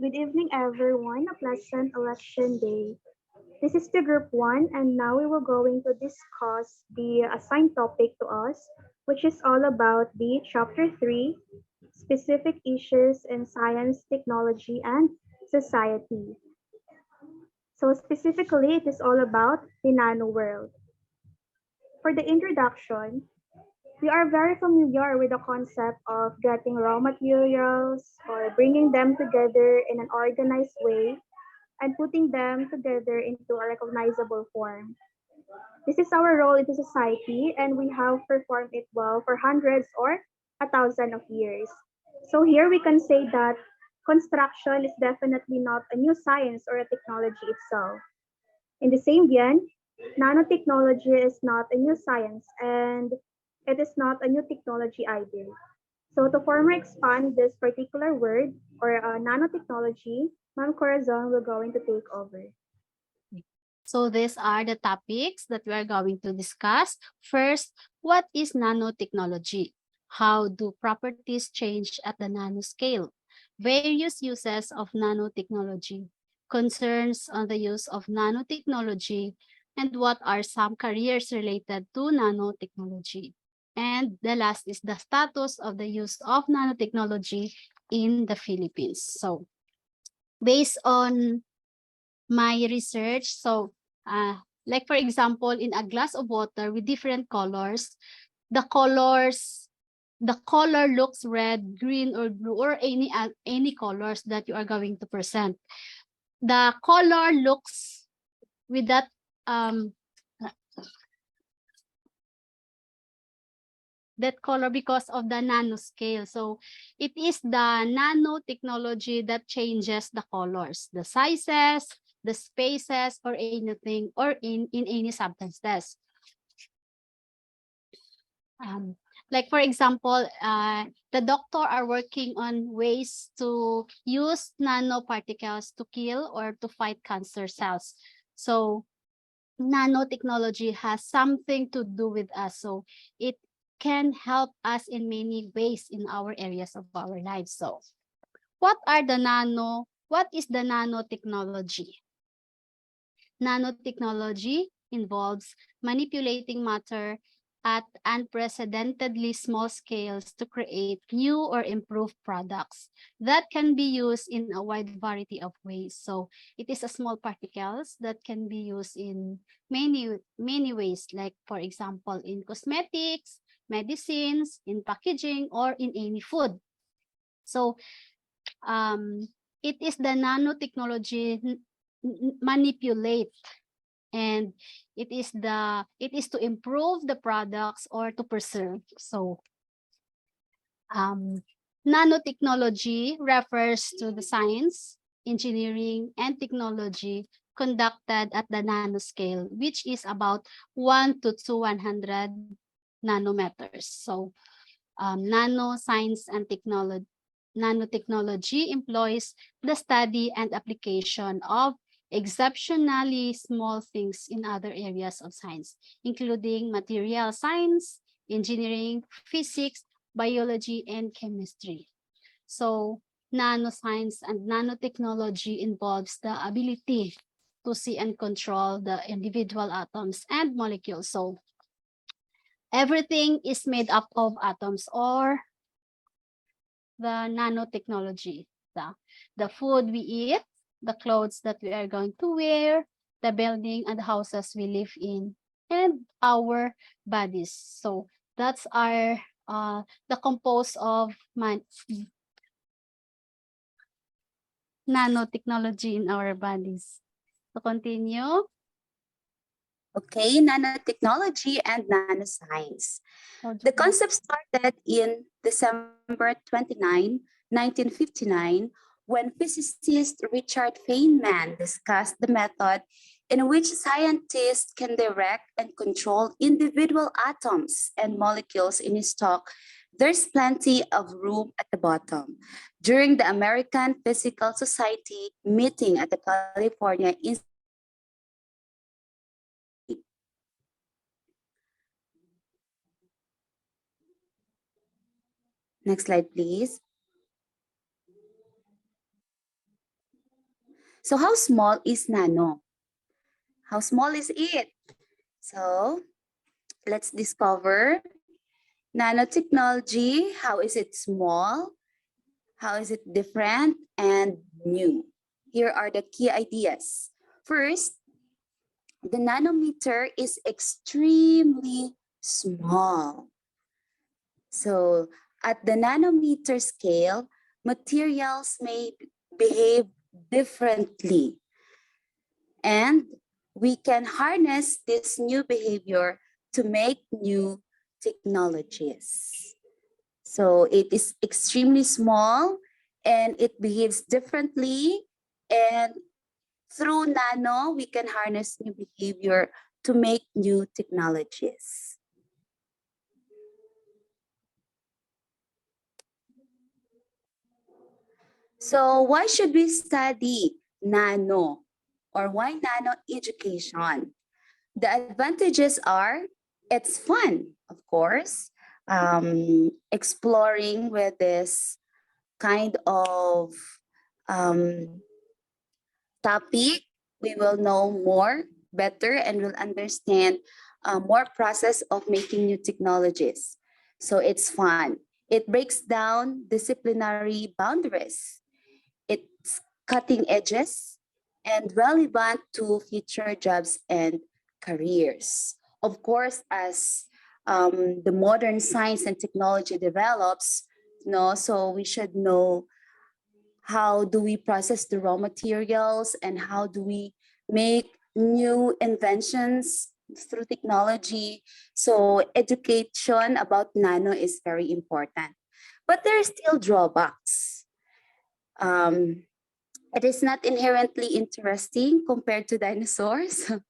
Good evening, everyone. A pleasant election day. This is the group one, and now we will going to discuss the assigned topic to us, which is all about the chapter three, specific issues in science, technology, and society. So specifically, it is all about the nano world. For the introduction, we are very familiar with the concept of getting raw materials or bringing them together in an organized way and putting them together into a recognizable form. This is our role in the society, and we have performed it well for hundreds or a thousand of years. So here we can say that construction is definitely not a new science or a technology itself. In the same vein, nanotechnology is not a new science and it is not a new technology either. So to further expand this particular word or nanotechnology, Ma'am Corazon will going to take over. So these are the topics that we are going to discuss. First, what is nanotechnology? How do properties change at the nanoscale? Various uses of nanotechnology, concerns on the use of nanotechnology, and what are some careers related to nanotechnology. And the last is the status of the use of nanotechnology in the Philippines. So based on my research. So, like for example, in a glass of water with different colors, the colors, the color looks red, green, or blue, or any colors that you are going to present. The color looks with that color because of the nanoscale. So it is the nanotechnology that changes the colors, the sizes, the spaces, or anything, or in any substances. Um, like for example, the doctor are working on ways to use nanoparticles to kill or to fight cancer cells. So nanotechnology has something to do with us. So it can help us in many ways in our areas of our lives. So what is the nanotechnology? Nanotechnology involves manipulating matter at unprecedentedly small scales to create new or improved products that can be used in a wide variety of ways. So it is a small particles that can be used in many ways, like for example, in cosmetics, medicines, in packaging, or in any food. So it is the nanotechnology manipulate, and it is to improve the products or to preserve. So nanotechnology refers to the science, engineering, and technology conducted at the nanoscale, which is about 1 to 100 nanometers. So nanoscience and technology. Nanotechnology employs the study and application of exceptionally small things in other areas of science, including material science, engineering, physics, biology, and chemistry. So nanoscience and nanotechnology involves the ability to see and control the individual atoms and molecules. So everything is made up of atoms or the nanotechnology. The food we eat, the clothes that we are going to wear, the building and houses we live in, and our bodies. So that's our the compose of nanotechnology in our bodies. To continue. Okay, nanotechnology and nanoscience. The concept started in December 29, 1959, when physicist Richard Feynman discussed the method in which scientists can direct and control individual atoms and molecules in a stock. There's plenty of room at the bottom. During the American Physical Society meeting at the California Institute of Technology. Next slide, please. So how small is nano? How small is it? So let's discover nanotechnology. How is it small? How is it different and new? Here are the key ideas. First, the nanometer is extremely small. So at the nanometer scale, materials may behave differently. And we can harness this new behavior to make new technologies. So it is extremely small and it behaves differently. And through nano, we can harness new behavior to make new technologies. So why should we study nano or why nano education? The advantages are it's fun, of course, exploring with this kind of um, topic, we will know more, better, and will understand more process of making new technologies. So it's fun. It breaks down disciplinary boundaries. It's cutting edges and relevant to future jobs and careers. Of course, as the modern science and technology develops, so we should know how do we process the raw materials and how do we make new inventions through technology. So education about nano is very important. But there are still drawbacks. Um, it is not inherently interesting compared to dinosaurs, of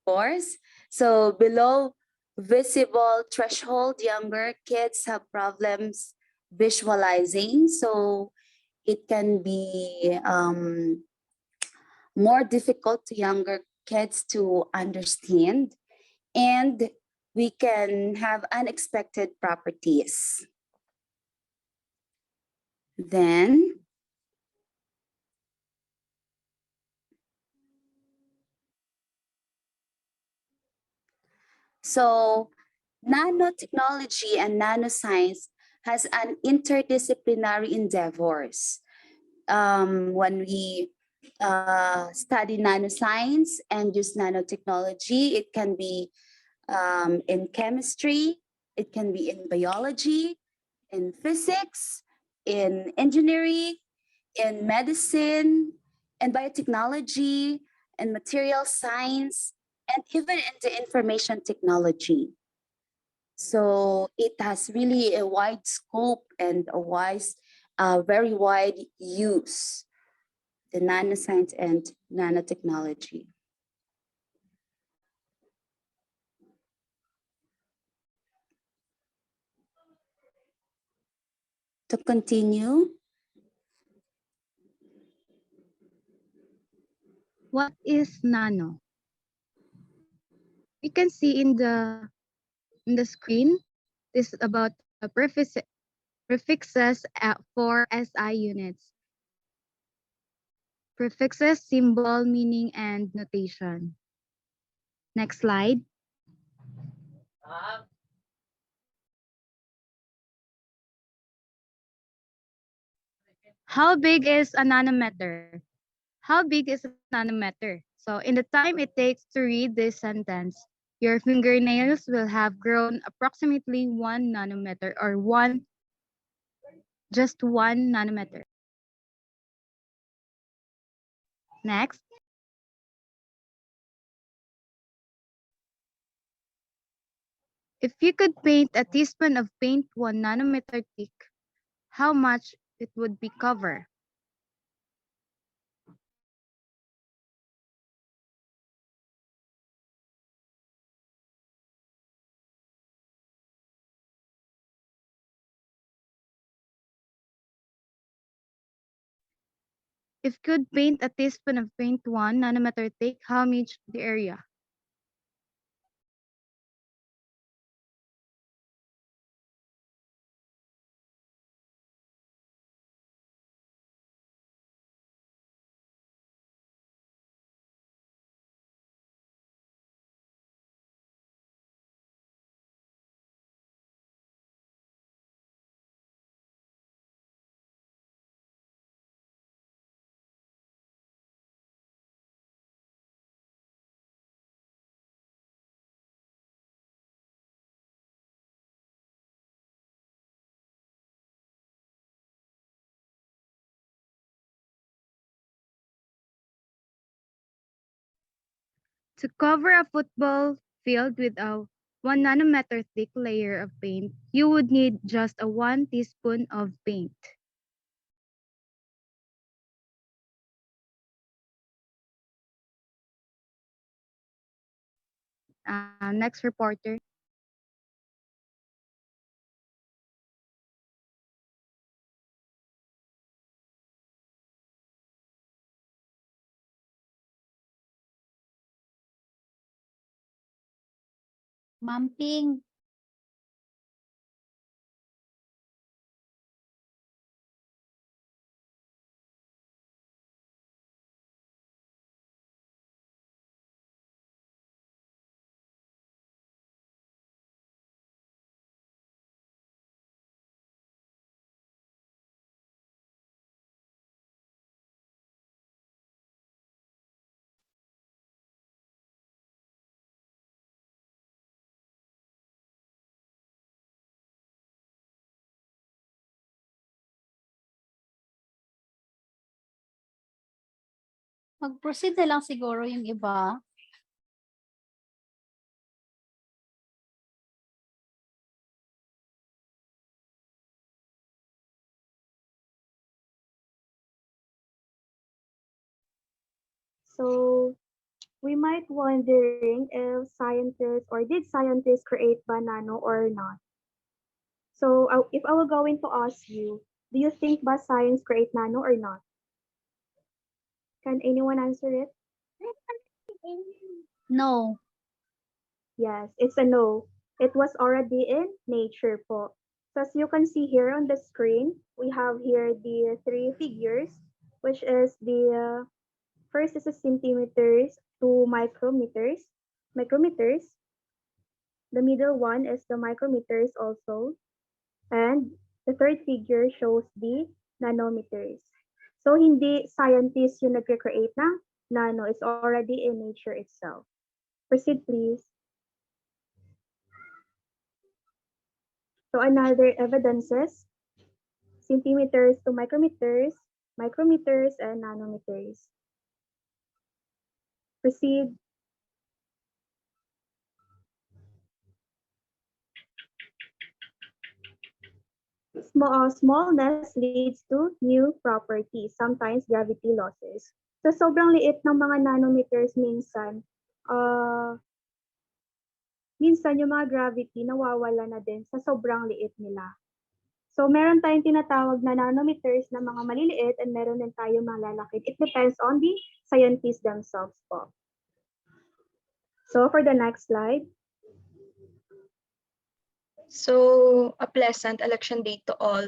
course. So below visible threshold, younger kids have problems visualizing. So it can be more difficult to younger kids to understand, and we can have unexpected properties. Then, so nanotechnology and nanoscience has an interdisciplinary endeavors. When we study nanoscience and use nanotechnology, it can be in chemistry, it can be in biology, in physics, in engineering, in medicine, in biotechnology, in material science, and even in the information technology. So it has really a wide scope and a very wide use, the nanoscience and nanotechnology. To continue, What is nano? We can see in the screen this is about prefixes for SI units. Prefixes, symbol, meaning, and notation. Next slide. How big is a nanometer? How big is a nanometer? So in the time it takes to read this sentence, your fingernails will have grown approximately 1 nanometer or just 1 nanometer. Next, if you could paint a teaspoon of paint 1 nanometer thick, how much it would be cover? If you could paint a teaspoon of paint 1 nanometer thick, how much the area? To cover a football field with a 1 nanometer thick layer of paint, you would need just a 1 teaspoon of paint. Next reporter. Mamping. Mag-proceed na lang siguro yung iba. So we might wondering if scientists or did scientists create banana or not. So if I were going to ask you, do you think ba science create nano or not? Can anyone answer it? No. Yes, it's a no. It was already in nature po. So as you can see here on the screen, we have here the three figures, which is the first is a centimeters to micrometers. The middle one is the micrometers also. And the third figure shows the nanometers. So hindi scientists yung nagre-create ng nano. It's already in nature itself. Proceed please. So another evidences, centimeters to micrometers, micrometers, and nanometers. Proceed. Smallness leads to new properties, sometimes gravity losses. So sobrang liit ng mga nanometers minsan yung mga gravity nawawala na din sa sobrang liit nila. So meron tayong tinatawag na nanometers na mga maliliit and meron din tayong mga lalaki. It depends on the scientists themselves po. So for the next slide. So, a pleasant election day to all.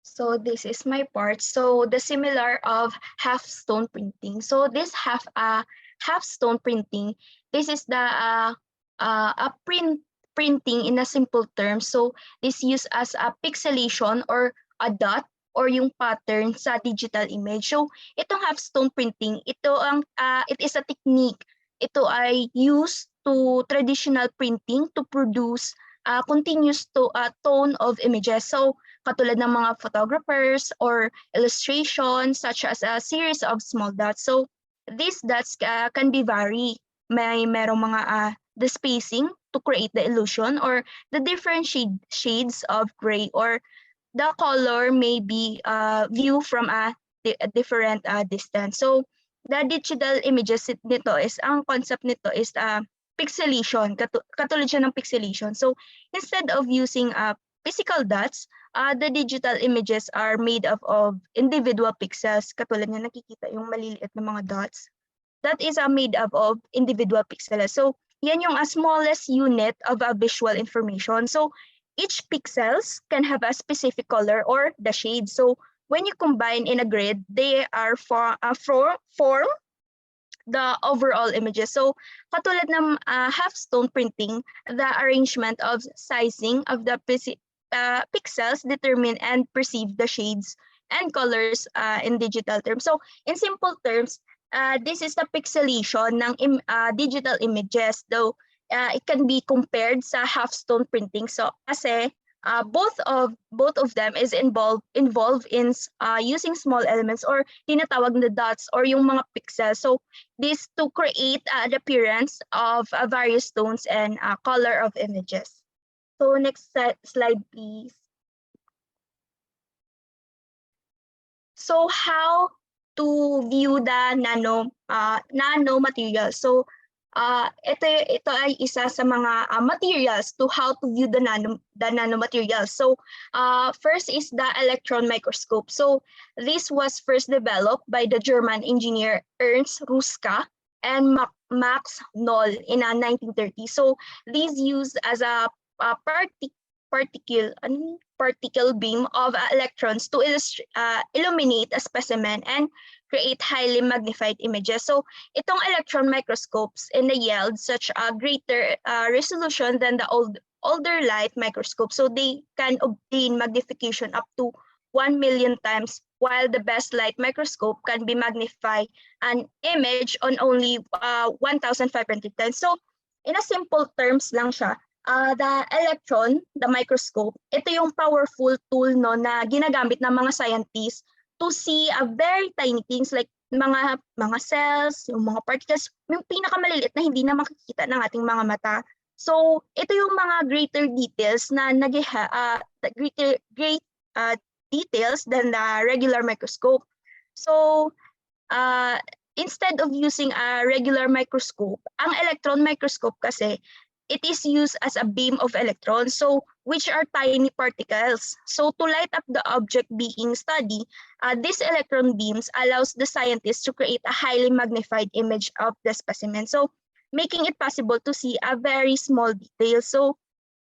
So this is my part. So the similar of half stone printing. So this half stone printing, this is the a printing in a simple term. So this used as a pixelation or a dot or yung pattern sa digital image. So itong half stone printing, it is a technique. Ito ay used to traditional printing to produce continuous tone of images. So katulad ng mga photographers or illustrations such as a series of small dots. So these dots can be vary. Merong mga the spacing to create the illusion or the different shades of gray or the color may be viewed from a different distance. So the digital images nito is, ang concept nito is pixelation, katulad siya ng pixelation. So instead of using physical dots, the digital images are made up of individual pixels. Katulad niya nakikita yung maliliit na mga dots. That is made up of individual pixels. So yan yung smallest unit of visual information. So each pixels can have a specific color or the shade. So when you combine in a grid, they are form the overall images. So katulad ng half stone printing, the arrangement of sizing of the pixels determine and perceive the shades and colors in digital terms. So in simple terms, this is the pixelation ng digital images, though it can be compared sa half stone printing. So kasi both of them is involved in using small elements or tinatawag na dots or yung mga pixels. So this to create the appearance of various tones and color of images. So next slide, please. So how to view the nano materials. So ito ay isa sa mga materials to how to view the nanomaterials. So first is the electron microscope. So this was first developed by the German engineer Ernst Ruska and Max Noll in 1930. So these used as a particle beam of electrons to illuminate a specimen and create highly magnified images. So itong electron microscopes in the yield such a greater resolution than the older light microscope. So they can obtain magnification up to 1 million times, while the best light microscope can be magnify an image on only 1,500 times. So in a simple terms lang siya, the microscope, ito yung powerful tool no na ginagamit ng mga scientists to see a very tiny things like mga cells, yung mga particles, yung pinakamaliliit na hindi na makikita ng ating mga mata. So ito yung mga greater details na great details than the regular microscope. So instead of using a regular microscope, ang electron microscope kasi it is used as a beam of electrons, so which are tiny particles. So to light up the object being studied, these electron beams allows the scientists to create a highly magnified image of the specimen. So making it possible to see a very small detail. So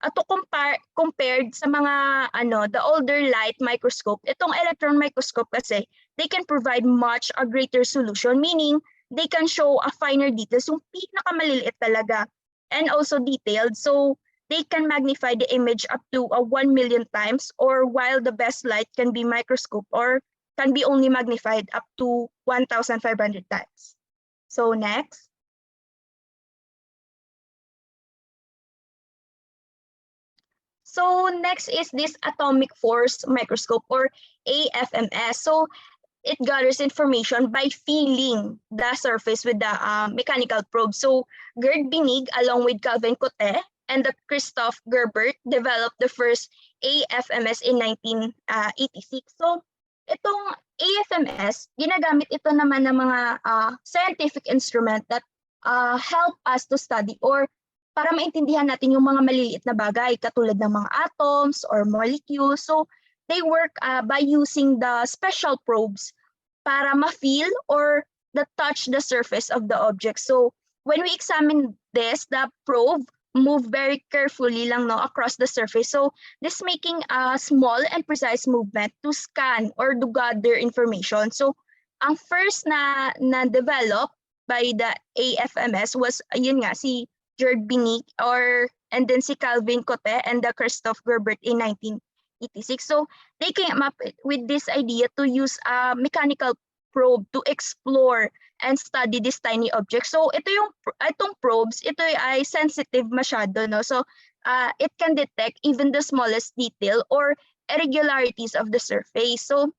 to compared sa mga the older light microscope, itong electron microscope kasi they can provide much a greater solution, meaning they can show a finer details, yung pinakamaliliit talaga, and also detailed, so they can magnify the image up to 1 million times, or while the best light can be microscope or can be only magnified up to 1,500 times. So next. So next is this atomic force microscope or AFMS. So it gathers information by feeling the surface with the mechanical probe. So Gerd Binig along with Calvin Cotte and the Christoph Gerbert developed the first AFMS in 1986. So itong AFMS, ginagamit ito naman ng mga scientific instrument that help us to study or para maintindihan natin yung mga maliliit na bagay katulad ng mga atoms or molecules. So they work by using the special probes para ma-feel or touch the surface of the object. So when we examine this, the probe move very carefully lang across the surface. So this making a small and precise movement to scan or to gather information. So ang first na develop by the AFMS was yun nga si Gerd Binig and then si Calvin Cotte and the Christoph Gerbert in 1986. So they came up with this idea to use a mechanical probe to explore and study this tiny object. So itong probes, ito ay sensitive masyado, no? So it can detect even the smallest detail or irregularities of the surface. So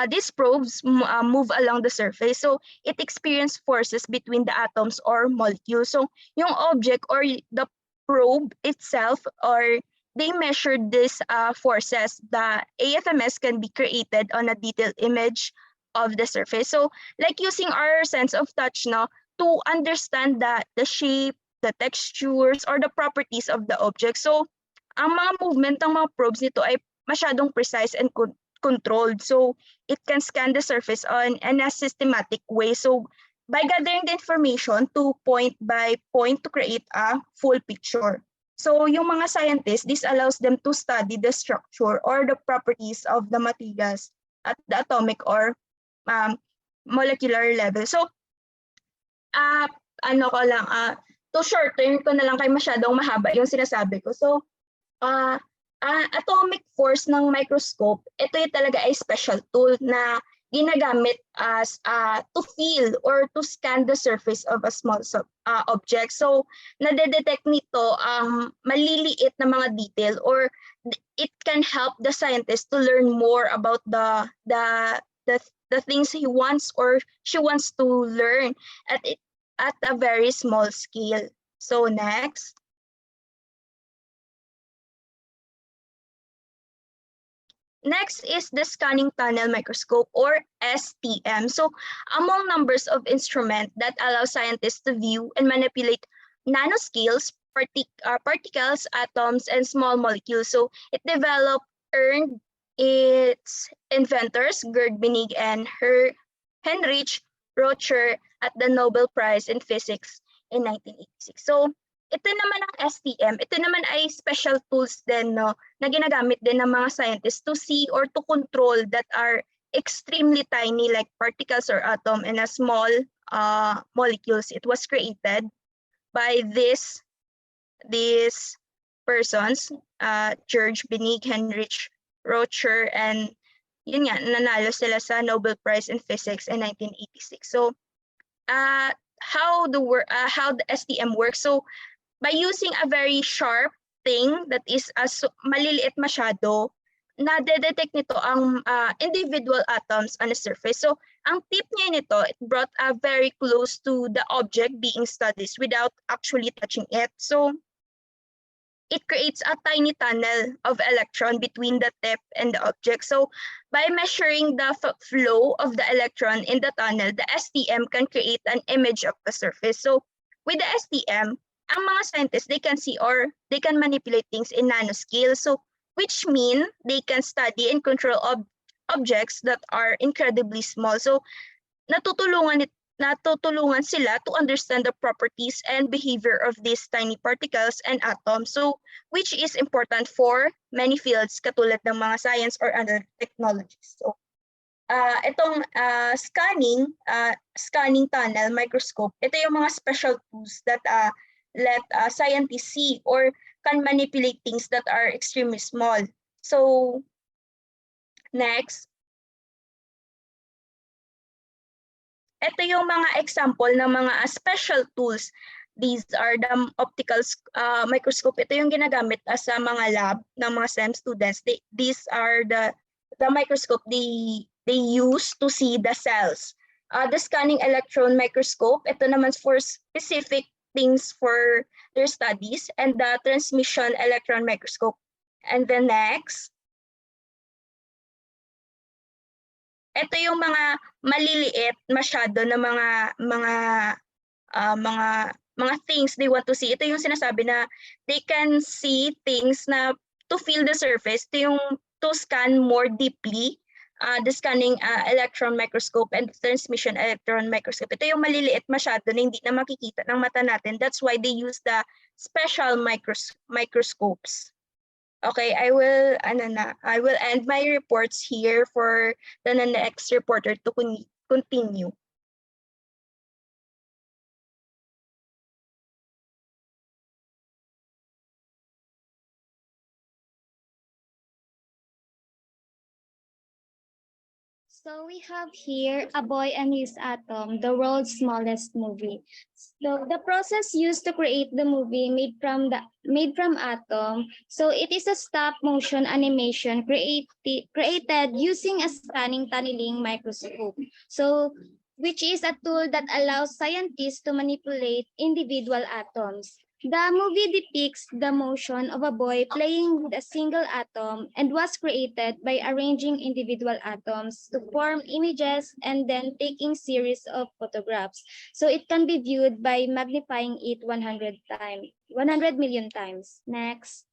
these probes move along the surface. So it experiences forces between the atoms or molecules. So yung object or the probe itself, or they measure these forces. The AFMS can be created on a detailed image of the surface. So like using our sense of touch to understand the shape, the textures, or the properties of the object. So ang mga movement ng mga probes nito ay masyadong precise and controlled. So it can scan the surface in a systematic way. So by gathering the information to point by point to create a full picture. So yung mga scientists, this allows them to study the structure or the properties of the materials at the atomic or molecular level. So to shorten ko na lang kay masyadong mahaba yung sinasabi ko. So atomic force ng microscope, ito yung talaga ay special tool na ginagamit as to feel or to scan the surface of a small object. So, nadedetect nito ang maliliit na mga detail, or it can help the scientist to learn more about the things he wants or she wants to learn at a very small scale. So next. Next is the scanning tunnel microscope, or STM. So among numbers of instruments that allow scientists to view and manipulate nanoscales, particles, atoms, and small molecules. So it earned its inventors, Gerd Binig and Heinrich Rocher, at the Nobel Prize in Physics in 1986. So ito naman ang STM, ito naman ay special tools din, no, na ginagamit din ng mga scientists to see or to control that are extremely tiny, like particles or atom and a small molecules. It was created by these persons, George Binig, Heinrich Rocher, and yun nga, nanalo sila sa Nobel Prize in Physics in 1986. So how the STM works. So by using a very sharp thing that is maliliit masyado, na-detect nito ang individual atoms on the surface. So ang tip niya nito, it brought very close to the object being studied without actually touching it. So it creates a tiny tunnel of electron between the tip and the object. So by measuring the flow of the electron in the tunnel, the STM can create an image of the surface. So with the STM, ang mga scientists, they can see or they can manipulate things in nanoscale. So which mean they can study and control objects that are incredibly small. So natutulungan sila to understand the properties and behavior of these tiny particles and atoms, so which is important for many fields katulad ng mga science or other technologies. So itong scanning tunnel microscope, ito yung mga special tools that let scientists see or can manipulate things that are extremely small. So next, ito yung mga example ng mga special tools. These are the optical microscope. Ito yung ginagamit sa mga lab ng mga STEM students. These are the microscope they use to see the cells. The scanning electron microscope, ito naman for specific things for their studies, and the transmission electron microscope. And the next, ito yung mga maliliit masyado na mga things they want to see. Ito yung sinasabi na they can see things na to feel the surface. Ito yung to scan more deeply. The scanning electron microscope and transmission electron microscope. Ito yung maliliit masyado na hindi na makikita ng mata natin. That's why they use the special microscopes. Okay, I will end my reports here for the next reporter to continue. So we have here A Boy and His Atom, the world's smallest movie. So the process used to create the movie made from atom. So it is a stop motion animation created using a scanning tunneling microscope. So which is a tool that allows scientists to manipulate individual atoms. The movie depicts the motion of a boy playing with a single atom and was created by arranging individual atoms to form images and then taking series of photographs. So it can be viewed by magnifying it 100 million times. Next.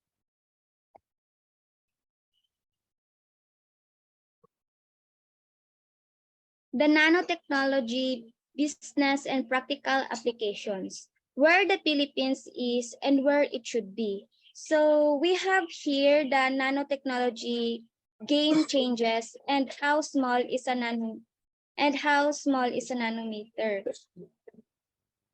The nanotechnology, business and practical applications, where the Philippines is and where it should be. So we have here the nanotechnology game changes and how small is a nanometer.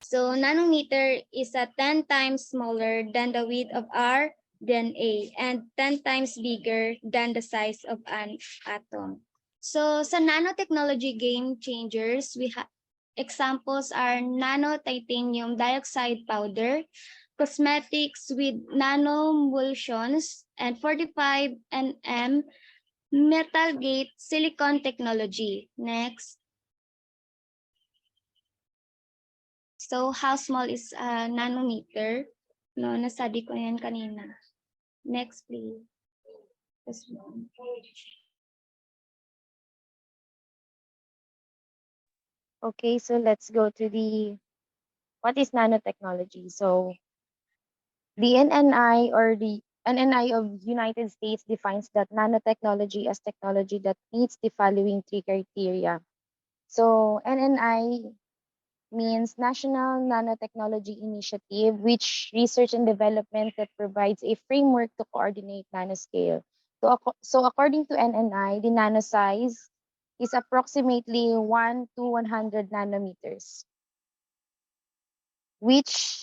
So nanometer is 10 times smaller than the width of our DNA and 10 times bigger than the size of an atom. So sa nanotechnology game changers, we have examples are nano titanium dioxide powder, cosmetics with nanoemulsions, and 45 nm metal gate silicon technology. Next. So how small is a nanometer? No, nasabi ko yan kanina. Next, please. This one. Okay, so let's go to the what is nanotechnology. So the NNI or the NNI of United States defines that nanotechnology as technology that meets the following three criteria. So NNI means National Nanotechnology Initiative, which research and development that provides a framework to coordinate nanoscale. So according to NNI, the nano size is approximately 1 to 100 nanometers, which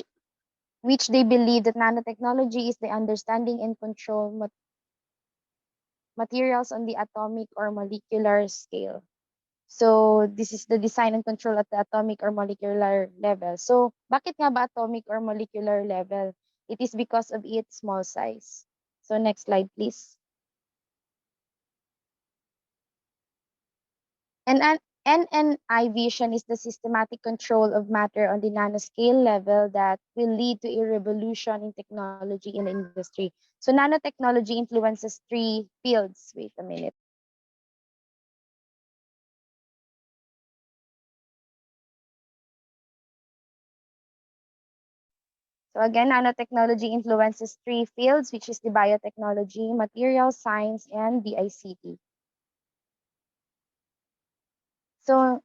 they believe that nanotechnology is the understanding and control materials on the atomic or molecular scale. So this is the design and control at the atomic or molecular level. So bakit nga ba atomic or molecular level? It is because of its small size. So next slide, please. And an NNI vision is the systematic control of matter on the nanoscale level that will lead to a revolution in technology in the industry. So nanotechnology influences three fields. Wait a minute. So again, nanotechnology influences three fields, which is the biotechnology, material science, and the ICT. So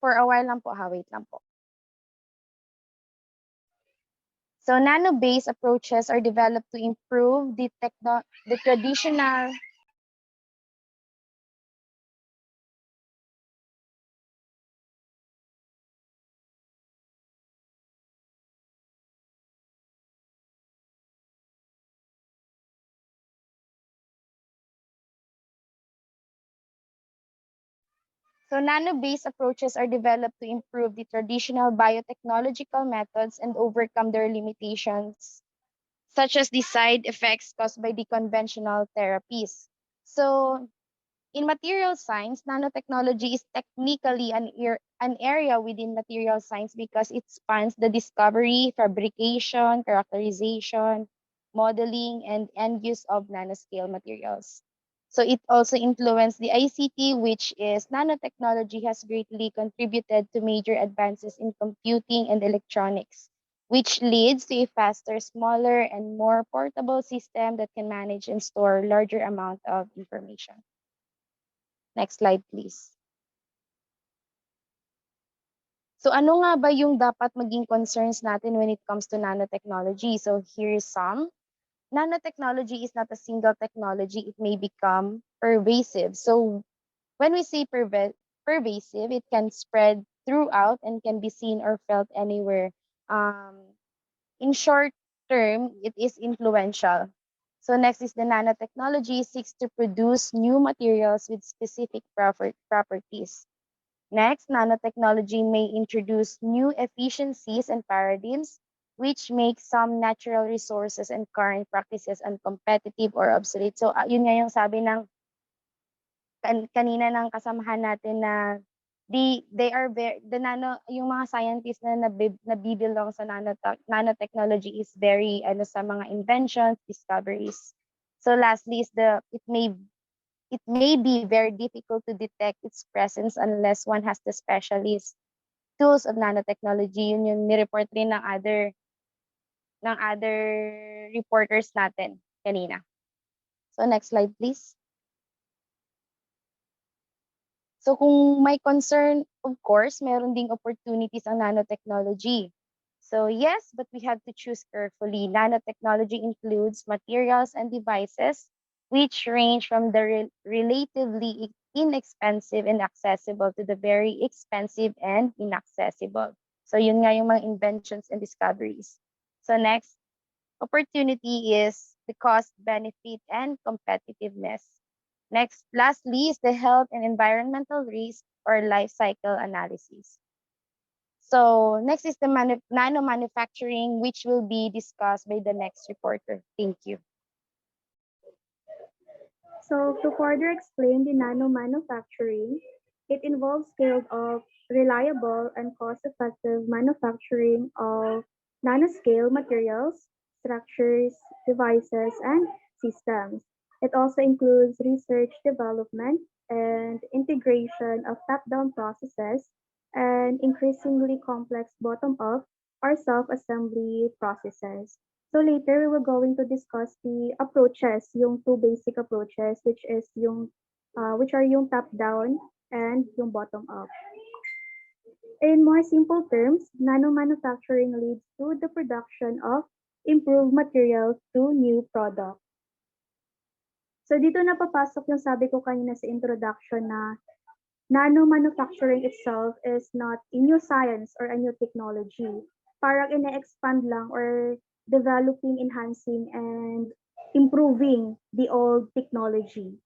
for a while lang po, wait lang po. So nano-based approaches are developed to improve the traditional So nano-based approaches are developed to improve the traditional biotechnological methods and overcome their limitations, such as the side effects caused by the conventional therapies. So in material science, nanotechnology is technically an area within material science because it spans the discovery, fabrication, characterization, modeling, and end use of nanoscale materials. So it also influenced the ICT, which is nanotechnology has greatly contributed to major advances in computing and electronics, which leads to a faster, smaller, and more portable system that can manage and store larger amount of information. Next slide, please. So ano nga ba yung dapat maging concerns natin when it comes to nanotechnology? So here's some. Nanotechnology is not a single technology. It may become pervasive. So when we say pervasive, it can spread throughout and can be seen or felt anywhere. In short term, it is influential. So next is the nanotechnology seeks to produce new materials with specific properties. Next, nanotechnology may introduce new efficiencies and paradigms which make some natural resources and current practices uncompetitive or obsolete. So yun nga yung sabi ng kanina ng kasamahan natin na they are very the nano yung mga scientists na nabibilong sa nanotechnology is very ano sa mga inventions, discoveries. So lastly is it may be very difficult to detect its presence unless one has the specialist tools of nanotechnology. Yun yung ni-report rin ng other reporters natin kanina. So next slide please. So kung may concern, of course, meron ding opportunities ang nanotechnology. So yes, but we have to choose carefully. Nanotechnology includes materials and devices which range from the relatively inexpensive and accessible to the very expensive and inaccessible. So yun nga yung mga inventions and discoveries. So next, opportunity is the cost, benefit, and competitiveness. Next, lastly, is the health and environmental risk or life cycle analysis. So next is the nano manufacturing, which will be discussed by the next reporter. Thank you. So to further explain the nano manufacturing, it involves scaled of reliable and cost-effective manufacturing of nanoscale materials, structures, devices, and systems. It also includes research development and integration of top-down processes and increasingly complex bottom-up or self-assembly processes. So later we will going to discuss the approaches, yung two basic approaches, which are yung top down and yung bottom up. In more simple terms, nanomanufacturing leads to the production of improved materials to new products. So dito na papasok yung sabi ko kanina sa introduction na nanomanufacturing itself is not a new science or a new technology. Parang ine-expand lang or developing, enhancing, and improving the old technology.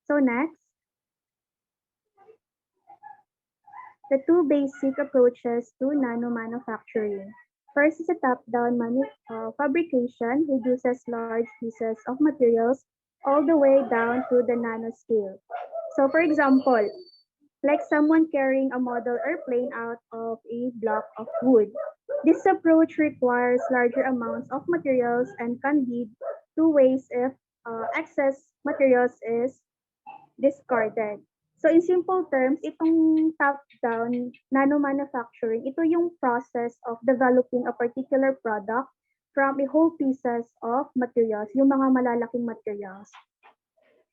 So next, the two basic approaches to nanomanufacturing. First is a top-down fabrication, reduces large pieces of materials all the way down to the nanoscale. So for example, like someone carrying a model airplane out of a block of wood. This approach requires larger amounts of materials and can lead to waste if excess materials is discarded. So in simple terms, itong top-down nano-manufacturing, ito yung process of developing a particular product from a whole pieces of materials, yung mga malalaking materials.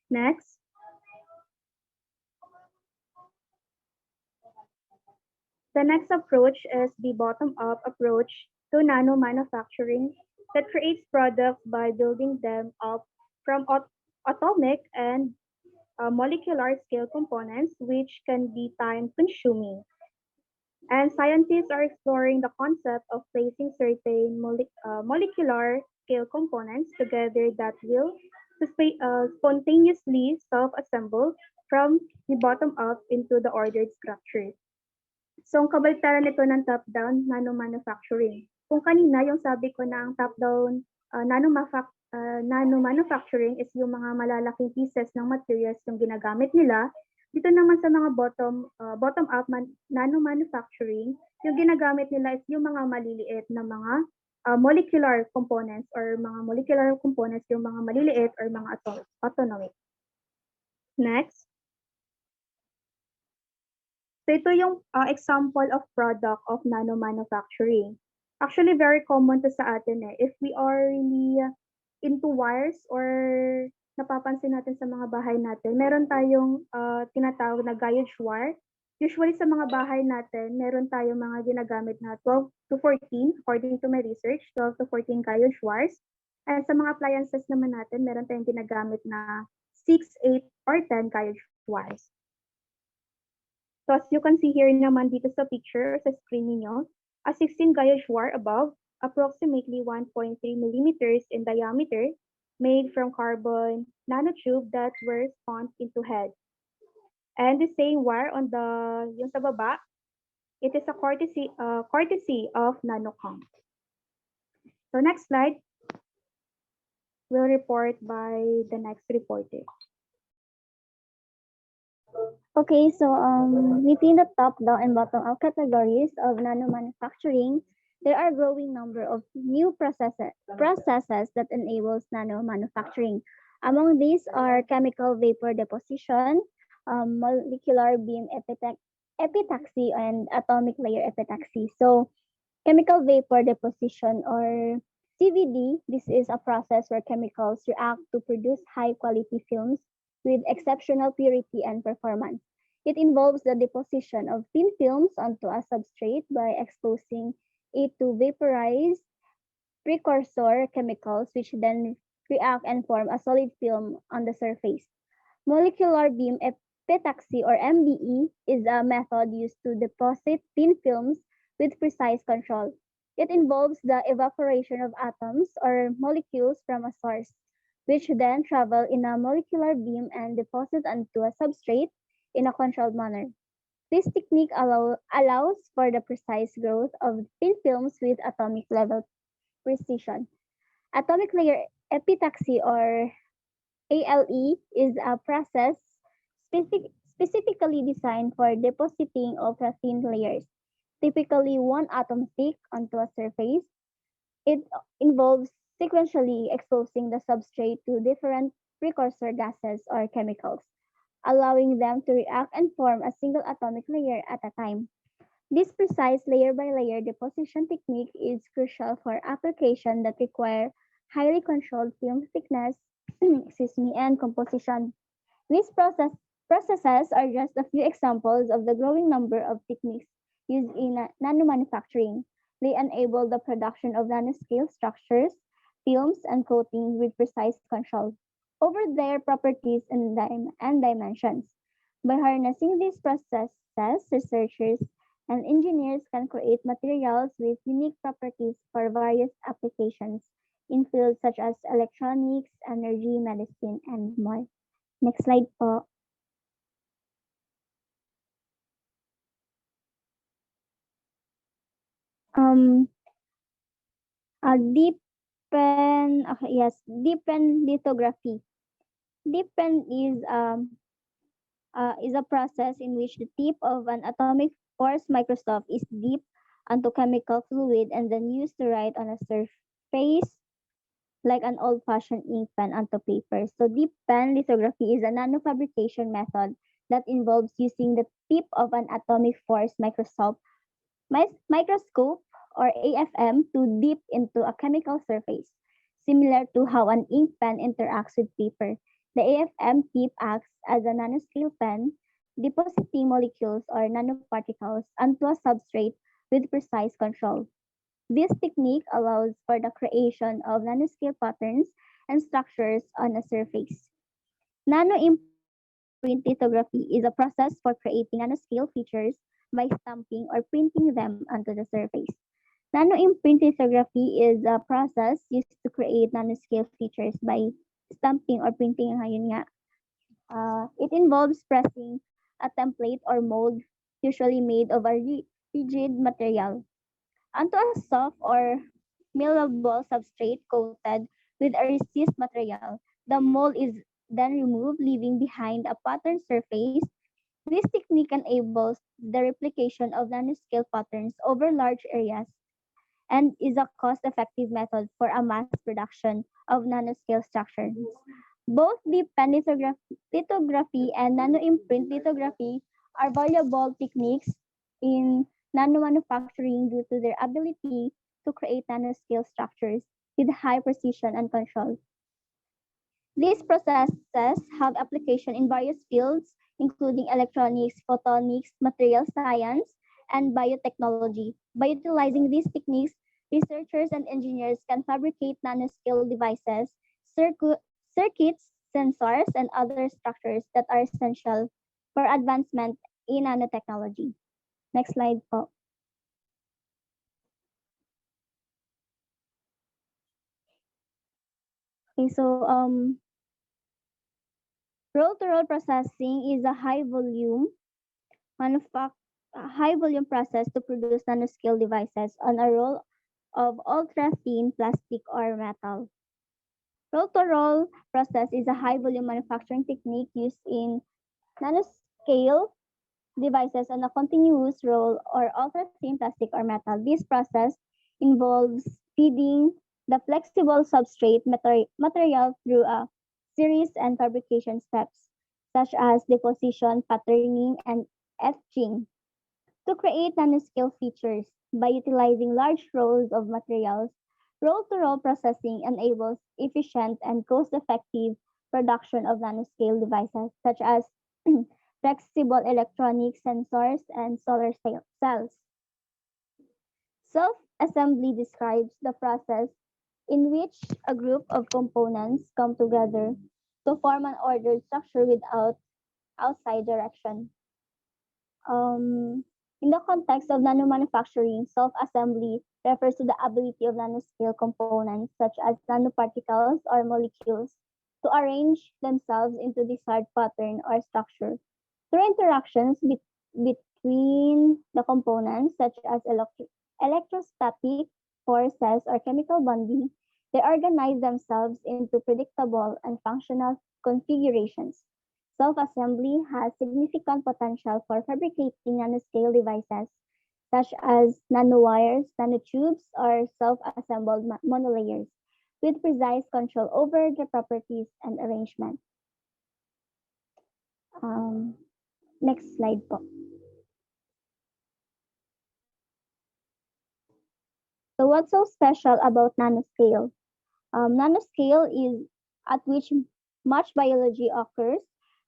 Next. The next approach is the bottom-up approach to nano-manufacturing that creates products by building them up from atomic and molecular scale components, which can be time-consuming. And scientists are exploring the concept of placing certain molecular scale components together that will spontaneously self-assemble from the bottom up into the ordered structures. So, ang kabaligtaran nito ng top-down nano-manufacturing. Kung kanina, yung sabi ko na ang top-down nano-manufacturing is yung mga malalaking pieces ng materials yung ginagamit nila. Dito naman sa mga bottom-up nano-manufacturing, yung ginagamit nila is yung mga maliliit na mga molecular components or mga molecular components yung mga maliliit or mga atomic. Next. So ito yung example of product of nano-manufacturing. Actually, very common to sa atin eh. If we are really into wires or napapansin natin sa mga bahay natin, meron tayong tinatawag na gauge wire. Usually sa mga bahay natin, meron tayong mga ginagamit na 12 to 14, according to my research, 12 to 14 gauge wires. And sa mga appliances naman natin, meron tayong ginagamit na 6, 8, or 10 gauge wires. So as you can see here naman dito sa picture, sa screen ninyo, a 16 gauge wire above, approximately 1.3 millimeters in diameter, made from carbon nanotube that were spun into head. And the same wire on yung sa baba, it is a courtesy of Nanocom. So next slide will report by the next reporter. Okay, so within the top-down and bottom-up categories of nano-manufacturing, there are a growing number of new processes that enables nano-manufacturing. Among these are chemical vapor deposition, molecular beam epitaxy, and atomic layer epitaxy. So, chemical vapor deposition or CVD, this is a process where chemicals react to produce high-quality films with exceptional purity and performance. It involves the deposition of thin films onto a substrate by exposing it to vaporized precursor chemicals, which then react and form a solid film on the surface. Molecular beam epitaxy or MBE is a method used to deposit thin films with precise control. It involves the evaporation of atoms or molecules from a source, which then travel in a molecular beam and deposit onto a substrate in a controlled manner. This technique allows for the precise growth of thin films with atomic level precision. Atomic layer epitaxy or ALE is a process specifically designed for depositing ultra-thin layers, typically one atom thick, onto a surface. It involves sequentially exposing the substrate to different precursor gases or chemicals, allowing them to react and form a single atomic layer at a time. This precise layer by layer deposition technique is crucial for applications that require highly controlled film thickness and composition. Processes are just a few examples of the growing number of techniques used in nanomanufacturing. They enable the production of nanoscale structures, films, and coatings with precise control over their properties and dimensions. By harnessing these processes, researchers and engineers can create materials with unique properties for various applications in fields such as electronics, energy, medicine, and more. Next slide po. Um, deepen lithography. Deepen is a process in which the tip of an atomic force microscope is dipped onto chemical fluid and then used to write on a surface like an old-fashioned ink pen onto paper. So deep pen lithography is a nanofabrication method that involves using the tip of an atomic force microscope or AFM to dip into a chemical surface, similar to how an ink pen interacts with paper. The AFM tip acts as a nanoscale pen, depositing molecules or nanoparticles onto a substrate with precise control. This technique allows for the creation of nanoscale patterns and structures on a surface. Nano-imprint lithography is a process for creating nanoscale features by stamping or printing them onto the surface. Nano-imprint lithography is a process used to create nanoscale features by stamping or printing. Yun nga. It involves pressing a template or mold, usually made of a rigid material, onto a soft or malleable substrate coated with a resist material. The mold is then removed, leaving behind a pattern surface. This technique enables the replication of nanoscale patterns over large areas and is a cost-effective method for a mass production of nanoscale structures. Both deep pen lithography and nano-imprint lithography are valuable techniques in nanomanufacturing due to their ability to create nanoscale structures with high precision and control. These processes have application in various fields, including electronics, photonics, material science, and biotechnology. By utilizing these techniques, researchers and engineers can fabricate nanoscale devices, circuits, sensors, and other structures that are essential for advancement in nanotechnology. Next slide po. Okay, so roll-to-roll processing is a manufac- high volume process to produce nanoscale devices on a roll of ultra-thin plastic or metal. Roll-to-roll process is a high volume manufacturing technique used in nanoscale devices on a continuous roll or ultra-thin plastic or metal. This process involves feeding the flexible substrate material through a series and fabrication steps, such as deposition, patterning, and etching, to create nanoscale features. By utilizing large rolls of materials, roll-to-roll processing enables efficient and cost-effective production of nanoscale devices such as flexible electronic sensors and cells. Self-assembly describes the process in which a group of components come together to form an ordered structure without outside direction. Um, in the context of nanomanufacturing, self-assembly refers to the ability of nanoscale components such as nanoparticles or molecules to arrange themselves into desired pattern or structure. Through interactions between the components, such as electrostatic forces or chemical bonding, they organize themselves into predictable and functional configurations. Self-assembly has significant potential for fabricating nanoscale devices such as nanowires, nanotubes, or self-assembled monolayers with precise control over the properties and arrangement. Um, Next slide po. So what's so special about nanoscale? Nanoscale is at which much biology occurs.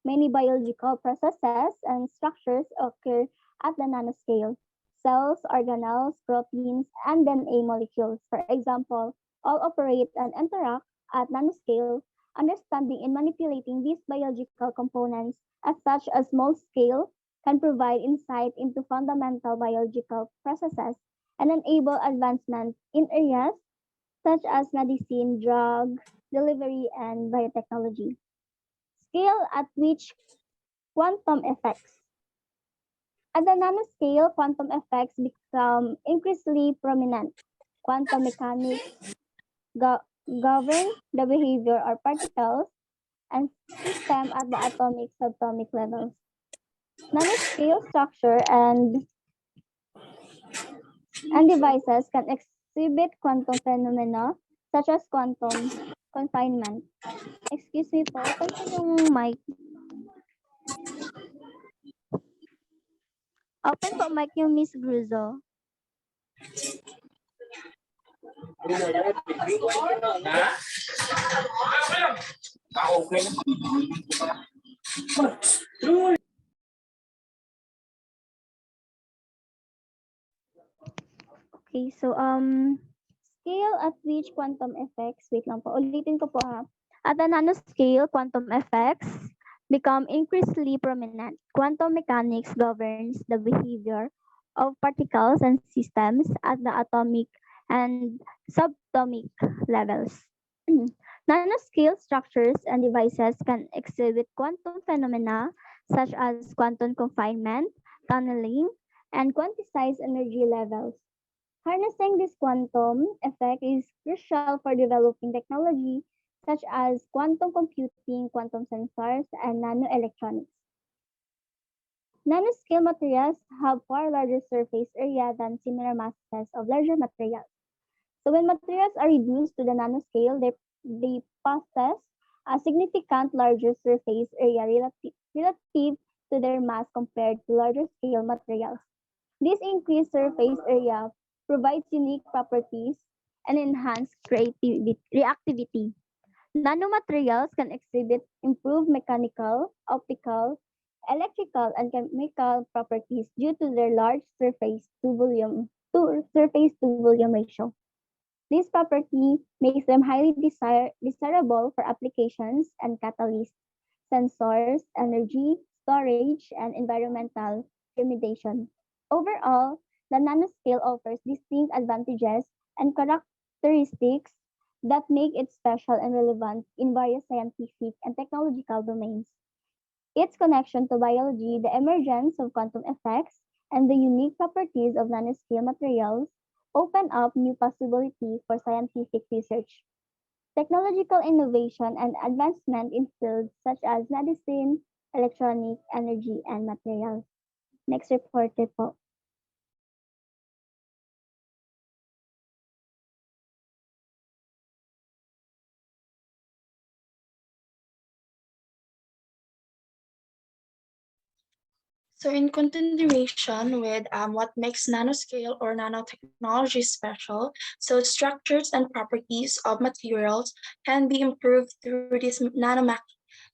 Many biological processes and structures occur at the nanoscale. Cells, organelles, proteins, and DNA molecules, for example, all operate and interact at nanoscale. Understanding and manipulating these biological components at such a small scale can provide insight into fundamental biological processes and enable advancement in areas such as medicine, drug delivery, and biotechnology. Scale at which quantum effects. At the nanoscale, quantum effects become increasingly prominent. Quantum mechanics govern the behavior of particles and systems at the atomic subatomic levels. Nanoscale structure and devices can exhibit quantum phenomena such as quantum confinement. Excuse me po, open po yung mic. Open po mic yung Miss Gruzo. Okay, so scale at which quantum effects, wait lang po, ulitin ko po ha. At the nanoscale, quantum effects become increasingly prominent. Quantum mechanics governs the behavior of particles and systems at the atomic and subatomic levels. Nanoscale structures and devices can exhibit quantum phenomena such as quantum confinement, tunneling, and quantized energy levels. Harnessing this quantum effect is crucial for developing technology such as quantum computing, quantum sensors, and nanoelectronics. Nanoscale materials have far larger surface area than similar masses of larger materials. So when materials are reduced to the nanoscale, they possess a significant larger surface area relative to their mass compared to larger scale materials. This increased surface area provides unique properties and enhanced reactivity. Nanomaterials can exhibit improved mechanical, optical, electrical, and chemical properties due to their large surface to volume ratio. This property makes them highly desirable for applications and catalysts, sensors, energy, storage, and environmental remediation. Overall, the nanoscale offers distinct advantages and characteristics that make it special and relevant in various scientific and technological domains. Its connection to biology, the emergence of quantum effects, and the unique properties of nanoscale materials open up new possibilities for scientific research, technological innovation, and advancement in fields such as medicine, electronic, energy, and materials. Next reported po. So in continuation with what makes nanoscale or nanotechnology special, so structures and properties of materials can be improved through these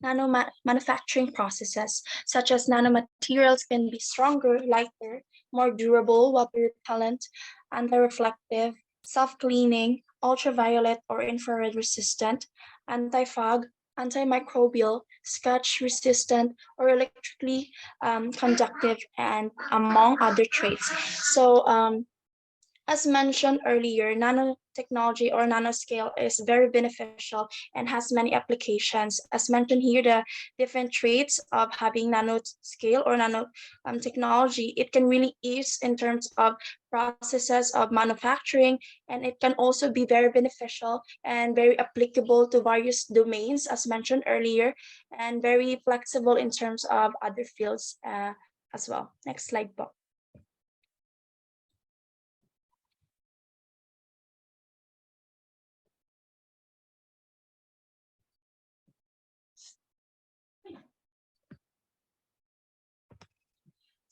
manufacturing processes, such as nanomaterials can be stronger, lighter, more durable, water repellent, anti-reflective, self-cleaning, ultraviolet or infrared resistant, anti-fog, antimicrobial, scratch resistant, or electrically conductive, and among other traits. So, as mentioned earlier, nanotechnology or nanoscale is very beneficial and has many applications. As mentioned here, the different traits of having nanoscale or nano technology, it can really ease in terms of processes of manufacturing, and it can also be very beneficial and very applicable to various domains, as mentioned earlier, and very flexible in terms of other fields as well. Next slide, Bob.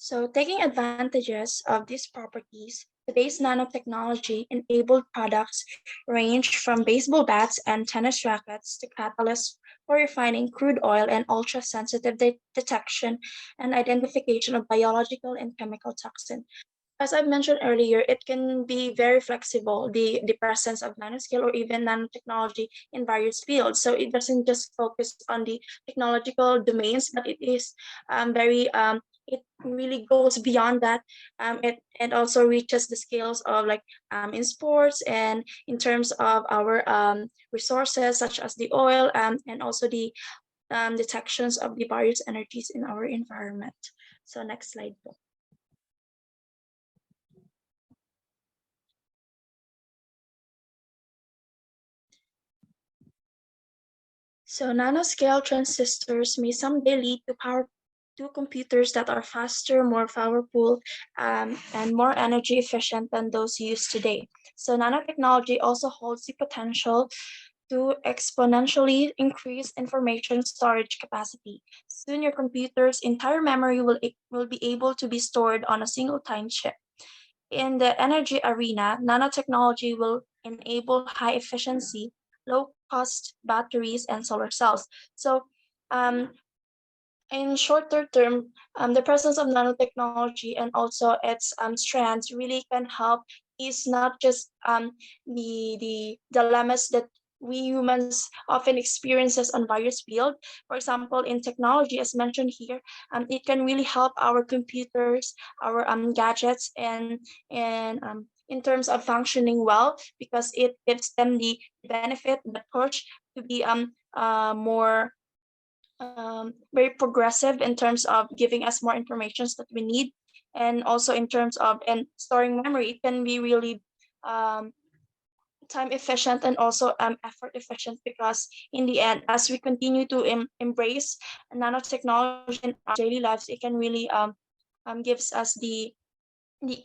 So, taking advantages of these properties, today's nanotechnology enabled products range from baseball bats and tennis rackets to catalysts for refining crude oil and ultra sensitive detection and identification of biological and chemical toxin. As I mentioned earlier, it can be very flexible, the presence of nanoscale or even nanotechnology in various fields. So it doesn't just focus on the technological domains, but it is very it really goes beyond that. It also reaches the scales of like in sports and in terms of our resources such as the oil and also the detections of the various energies in our environment. So next slide. So nanoscale transistors may someday lead to power to computers that are faster, more powerful, and more energy efficient than those used today. So nanotechnology also holds the potential to exponentially increase information storage capacity. Soon your computer's entire memory will be able to be stored on a single tiny chip. In the energy arena, nanotechnology will enable high efficiency, low cost batteries and solar cells. So, um, in shorter term, the presence of nanotechnology and also its strands really can help is not just the dilemmas that we humans often experiences on various fields. For example, in technology, as mentioned here, it can really help our computers, our gadgets, and in terms of functioning well because it gives them the benefit, the push to be more very progressive in terms of giving us more informations that we need, and also in terms of and storing memory. It can be really um, time efficient and also effort efficient because in the end, as we continue to embrace nanotechnology in our daily lives, it can really gives us the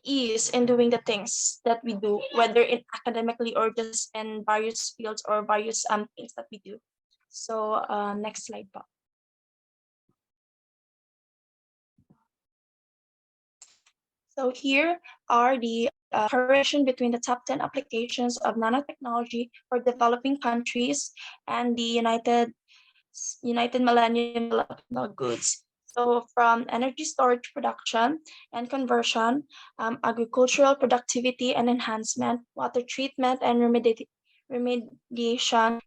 ease in doing the things that we do, whether in academically or just in various fields or various things that we do. So next slide, Bob. So here are the correlation between the top 10 applications of nanotechnology for developing countries and the United Millennium Development Goods. So from energy storage production and conversion, agricultural productivity and enhancement, water treatment and remediation,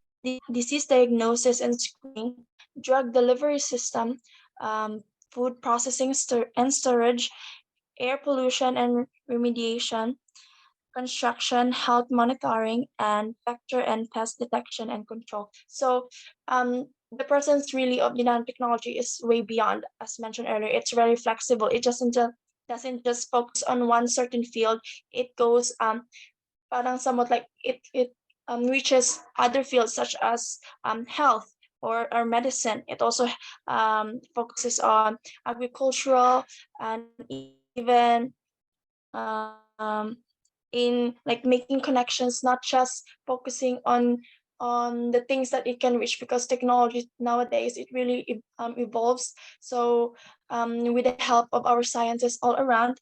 disease diagnosis and screening, drug delivery system, food processing and storage, air pollution and remediation, construction, health monitoring, and vector and pest detection and control. So the presence really of the nanotechnology is way beyond, as mentioned earlier. It's very flexible. It doesn't just focus on one certain field. It goes parang somewhat like it reaches other fields such as health or medicine. It also focuses on agricultural and even um, in like making connections, not just focusing on the things that it can reach because technology nowadays it really evolves. So with the help of our scientists all around,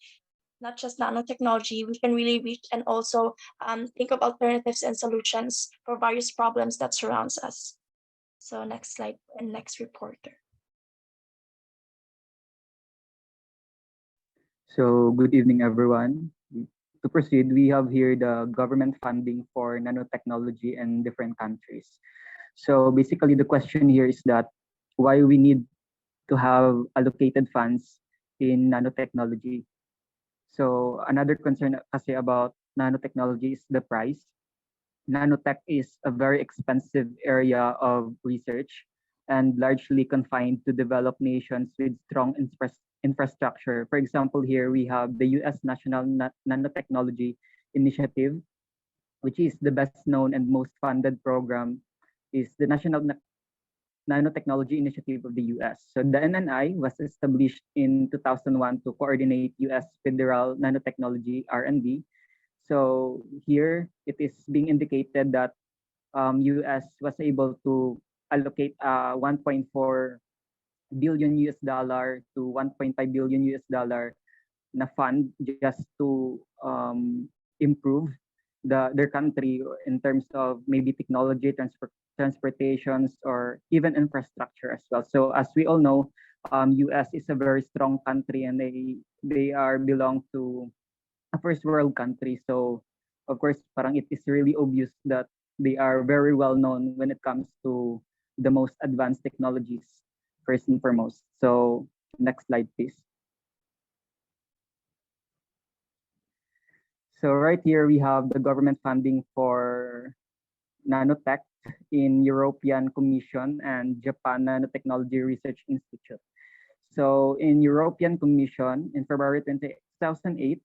not just nanotechnology, we can really reach and also think of alternatives and solutions for various problems that surrounds us. So next slide and next reporter. So, good evening, everyone. To proceed, we have here the government funding for nanotechnology in different countries. So basically, the question here is that why we need to have allocated funds in nanotechnology. So another concern kasi about nanotechnology is the price. Nanotech is a very expensive area of research and largely confined to developed nations with strong infrastructure. For example, here we have the US National Nanotechnology Initiative, which is the best known and most funded program, is the National Nanotechnology Initiative of the US. So the NNI was established in 2001 to coordinate US federal nanotechnology R&D. So here it is being indicated that US was able to allocate 1.4 billion US dollar to 1.5 billion US dollar na fund just to improve their country in terms of maybe technology, transportations, or even infrastructure as well. So as we all know, US is a very strong country and they are belong to a first world country. So of course, parang it is really obvious that they are very well known when it comes to the most advanced technologies, first and foremost. So next slide, please. So right here we have the government funding for nanotech in European Commission and Japan Nanotechnology Research Institute. So in European Commission in February 2008,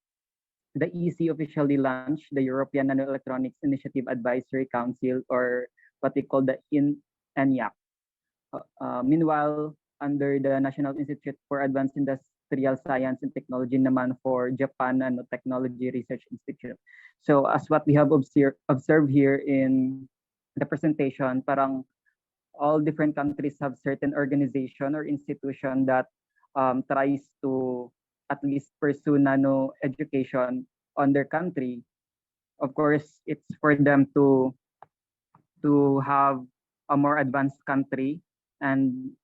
the EC officially launched the European Nanoelectronics Initiative Advisory Council, or what they call the ENIAC. Meanwhile, under the National Institute for Advanced Industrial Science and Technology naman for Japan Nanotechnology Research Institute. So as what we have observed here in the presentation, parang all different countries have certain organization or institution that tries to at least pursue nano education on their country. Of course, it's for them to have a more advanced country. And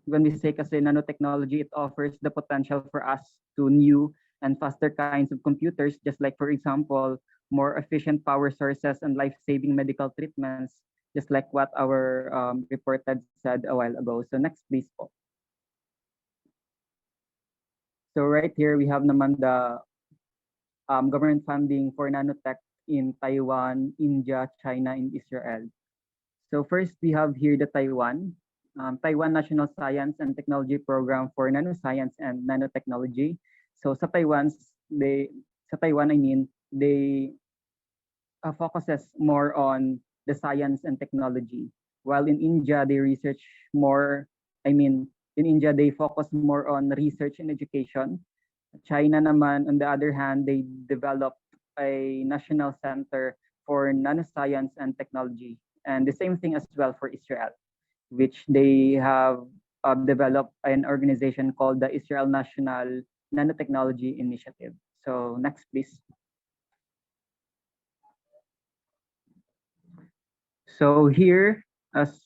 when we say kasi nanotechnology, it offers the potential for us to new and faster kinds of computers, just like, for example, more efficient power sources and life-saving medical treatments, just like what our report had said a while ago. So next, please. So right here, we have naman the government funding for nanotech in Taiwan, India, China, and Israel. So first, we have here the Taiwan National Science and Technology Program for Nanoscience and Nanotechnology. So sa Taiwan, I mean, they focuses more on the science and technology, while in India they research more. I mean, in India they focus more on research and education. China naman, on the other hand, they developed a national center for nanoscience and technology, and the same thing as well for Israel, which they have developed an organization called the Israel National Nanotechnology Initiative. So next, please. So here, as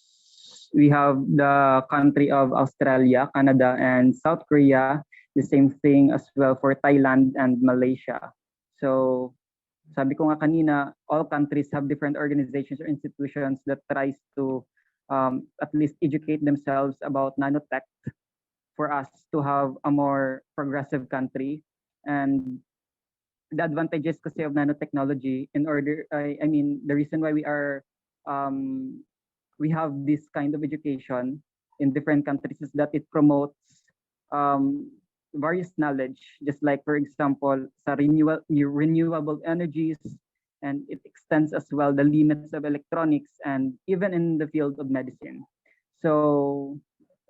we have the country of Australia, Canada, and South Korea, the same thing as well for Thailand and Malaysia. So sabi ko nga kanina, all countries have different organizations or institutions that tries to at least educate themselves about nanotech for us to have a more progressive country. And the advantages kasi of nanotechnology I mean, the reason why we have this kind of education in different countries is that it promotes um, various knowledge, just like, for example, sa renewable energies, and it extends as well the limits of electronics and even in the field of medicine. So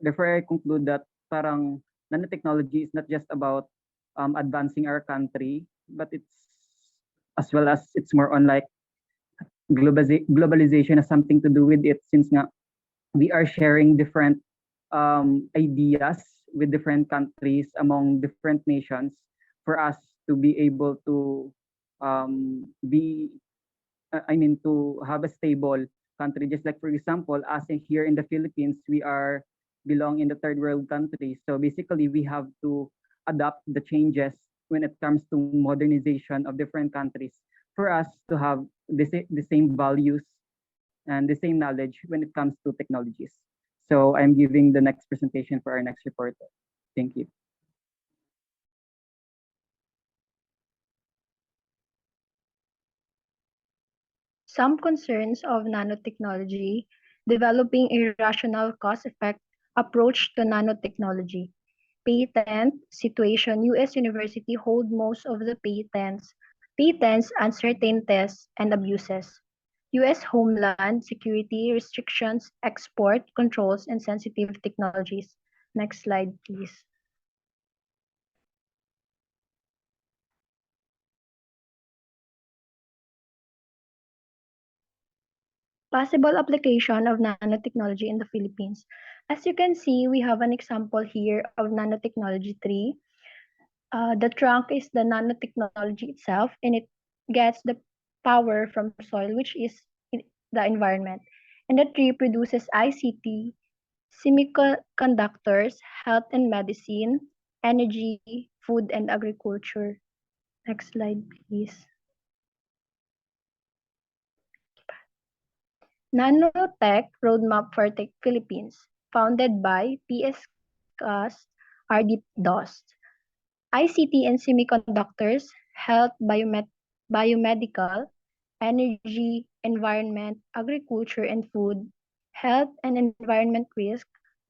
therefore, I conclude that parang nanotechnology is not just about advancing our country, but it's more on like globalization has something to do with it, since nga we are sharing different ideas with different countries among different nations for us to be able to be I mean to have a stable country, just like, for example, as in here in the Philippines, we are belong in the third world country, so basically we have to adapt the changes when it comes to modernization of different countries for us to have the same values and the same knowledge when it comes to technologies. So I'm giving the next presentation for our next reporter. Thank you. Some concerns of nanotechnology: developing a rational cost-effective approach to nanotechnology. Patent situation: U.S. university hold most of the patents, uncertainties, and abuses. U.S. Homeland Security restrictions, export controls, and sensitive technologies. Next slide, please. Possible application of nanotechnology in the Philippines. As you can see, we have an example here of nanotechnology tree. The trunk is the nanotechnology itself, and it gets the power from soil, which is the environment. And the tree produces ICT, semiconductors, health and medicine, energy, food, and agriculture. Next slide, please. Nanotech Roadmap for Tech Philippines, founded by PSCAS RD DOST. ICT and semiconductors, health, biomedical, energy, environment, agriculture and food, health and environment risk,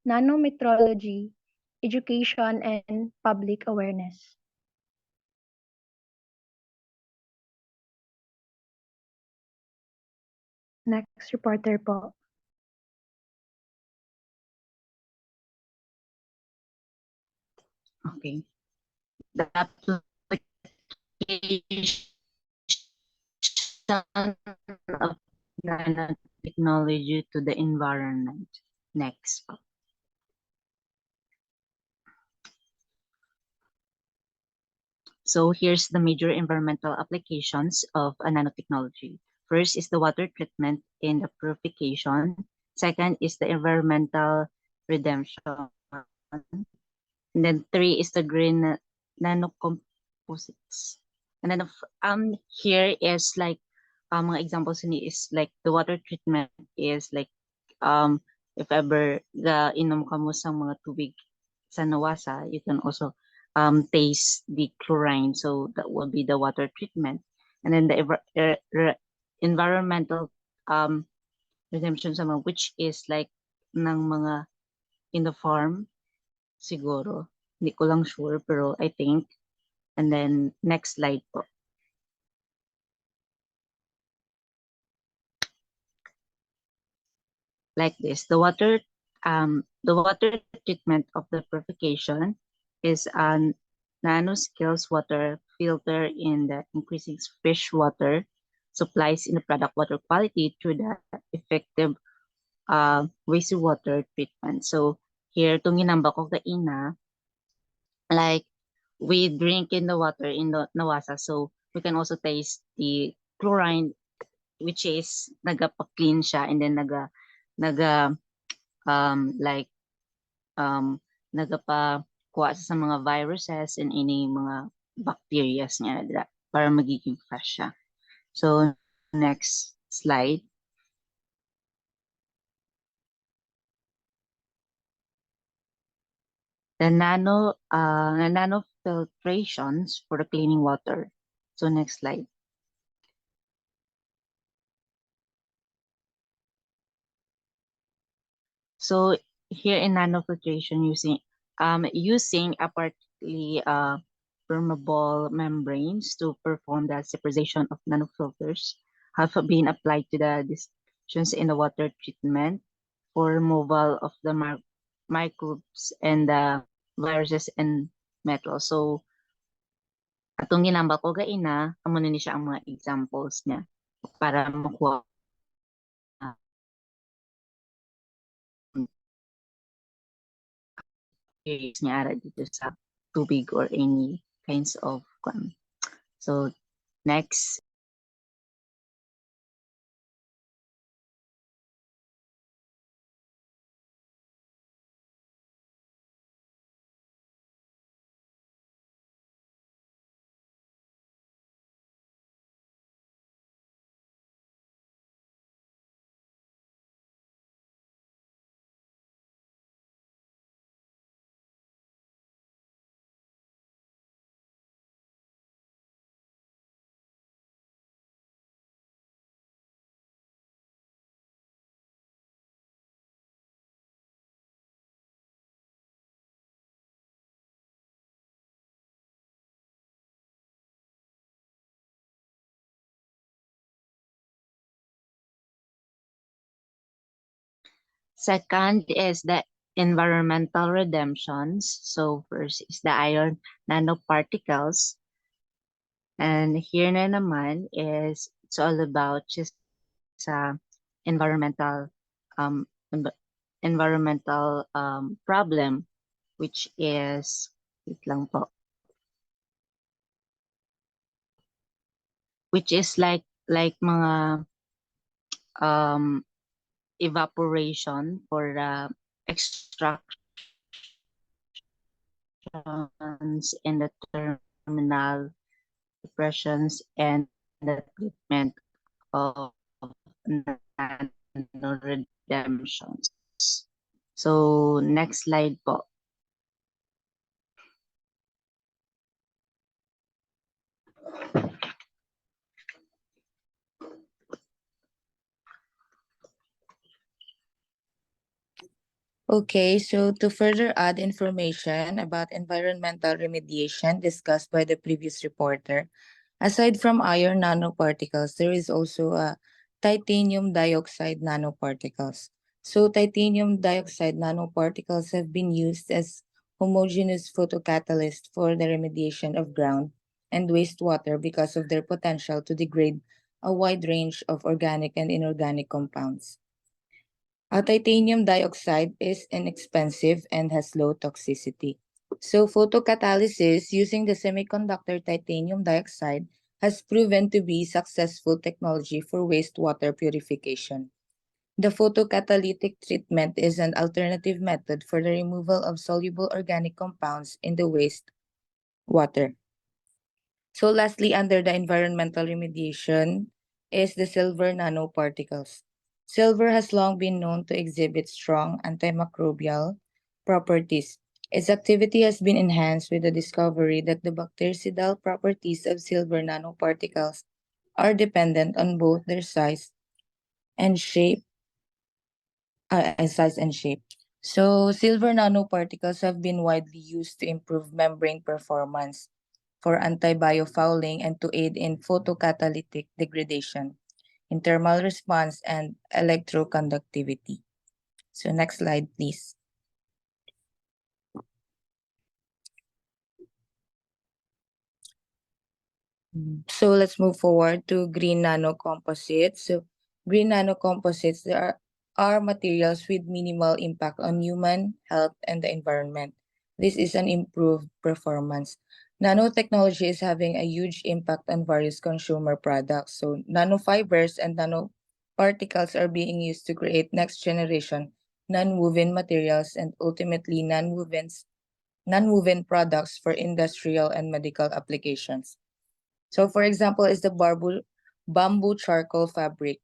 nanometrology, education, and public awareness. Next reporter po. Okay. The application of nanotechnology to the environment. Next. So here's the major environmental applications of a nanotechnology. First is the water treatment and the purification. Second is the environmental redemption. And then three is the green nanocomposites. And then here is like mga examples ni is like the water treatment is like if ever the inom ka mo sa mga tubig sa nawasa, you can also taste the chlorine. So that will be the water treatment. And then the environmental redemption sama, which is like ng mga in the farm siguro. Hindi ko lang sure pero I think. And then next slide po. Like this, the water treatment of the purification is an nanoscales water filter in the increasing fish water supplies in the product water quality through the effective wastewater treatment. So here, itong ginamba ko ina, like we drink in the water in the nawasa, so we can also taste the chlorine, which is nagapa-clean siya and then naga like nagapa-kuha sa mga viruses and any mga bacteria niya para magiging fresh siya. So next slide. The nanofiltrations for the cleaning water. So next slide. So here in nanofiltration using a partly permeable membranes to perform the separation of nanofilters have been applied to the distinctions in the water treatment for removal of the microbes and the viruses and metals. So atong ginamba ko gaina, amo na ni siya ang mga examples niya para makuha niya ara dito sa tubig or any kinds of so next. Second is the environmental redemptions. So first is the iron nanoparticles. And here na naman is it's all about just environmental um env- environmental problem, which is wait lang po, which is like mga um evaporation for extractions in the terminal depressions and the treatment of nanoredemptions. So next slide po. Okay, so to further add information about environmental remediation discussed by the previous reporter, aside from iron nanoparticles, there is also titanium dioxide nanoparticles. So titanium dioxide nanoparticles have been used as homogeneous photocatalyst for the remediation of ground and wastewater because of their potential to degrade a wide range of organic and inorganic compounds. Titanium dioxide is inexpensive and has low toxicity. So, photocatalysis using the semiconductor titanium dioxide has proven to be successful technology for wastewater purification. The photocatalytic treatment is an alternative method for the removal of soluble organic compounds in the wastewater. So lastly, under the environmental remediation is the silver nanoparticles. Silver has long been known to exhibit strong antimicrobial properties. Its activity has been enhanced with the discovery that the bactericidal properties of silver nanoparticles are dependent on both their and shape, size and shape. So silver nanoparticles have been widely used to improve membrane performance for anti-biofouling and to aid in photocatalytic degradation, in thermal response, and electroconductivity. So next slide, please. So let's move forward to green nanocomposites. So green nanocomposites are materials with minimal impact on human health and the environment. This is an improved performance. Nanotechnology is having a huge impact on various consumer products. So nanofibers and nanoparticles are being used to create next generation non-woven materials and ultimately non-woven products for industrial and medical applications. So, for example, is the bamboo charcoal fabric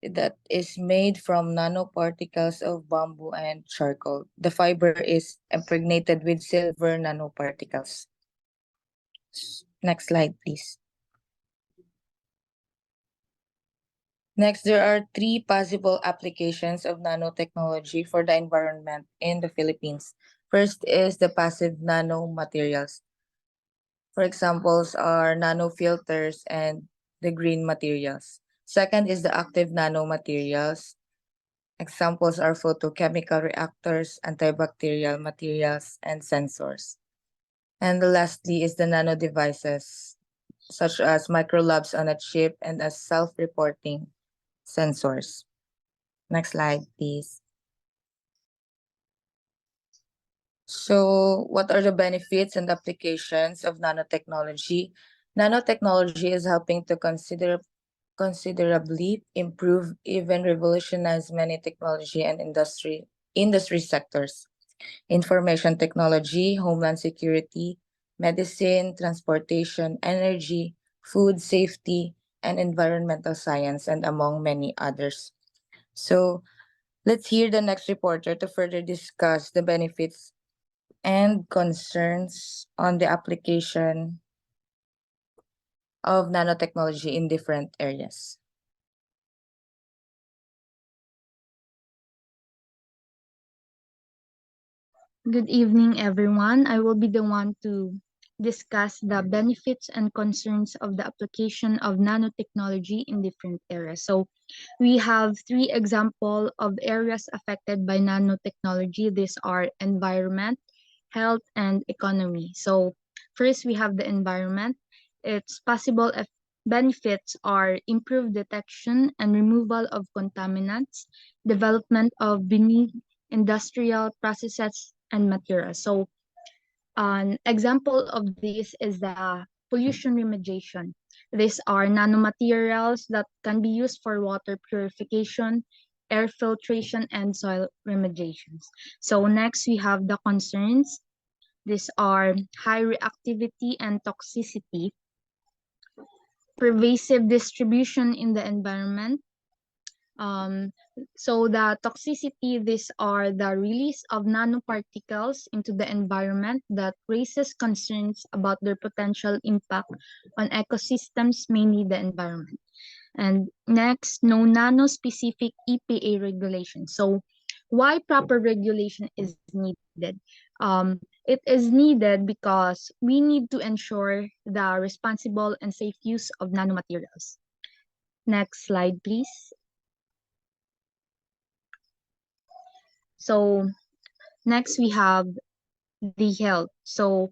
that is made from nanoparticles of bamboo and charcoal. The fiber is impregnated with silver nanoparticles. Next slide, please. Next, there are three possible applications of nanotechnology for the environment in the Philippines. First is the passive nanomaterials. For examples are nanofilters and the green materials. Second is the active nanomaterials. Examples are photochemical reactors, antibacterial materials, and sensors. And the lastly is the nano devices, such as microlabs on a chip and as self-reporting sensors. Next slide, please. So, what are the benefits and applications of nanotechnology? Nanotechnology is helping to considerably improve, even revolutionize many technology and industry sectors. Information technology, homeland security, medicine, transportation, energy, food safety, and environmental science, and among many others. So, let's hear the next reporter to further discuss the benefits and concerns on the application of nanotechnology in different areas. Good evening, everyone. I will be the one to discuss the benefits and concerns of the application of nanotechnology in different areas. So we have three examples of areas affected by nanotechnology. These are environment, health, and economy. So first, we have the environment. Its possible benefits are improved detection and removal of contaminants, development of beneath industrial processes and materials. So an example of this is the pollution remediation. These are nanomaterials that can be used for water purification, air filtration, and soil remediations. So next we have the concerns. These are high reactivity and toxicity, pervasive distribution in the environment. Um, so the toxicity, these are the release of nanoparticles into the environment that raises concerns about their potential impact on ecosystems, mainly the environment. And next, no nano-specific EPA regulation. So why proper regulation is needed? It is needed because we need to ensure the responsible and safe use of nanomaterials. Next slide, please. So next we have the health. So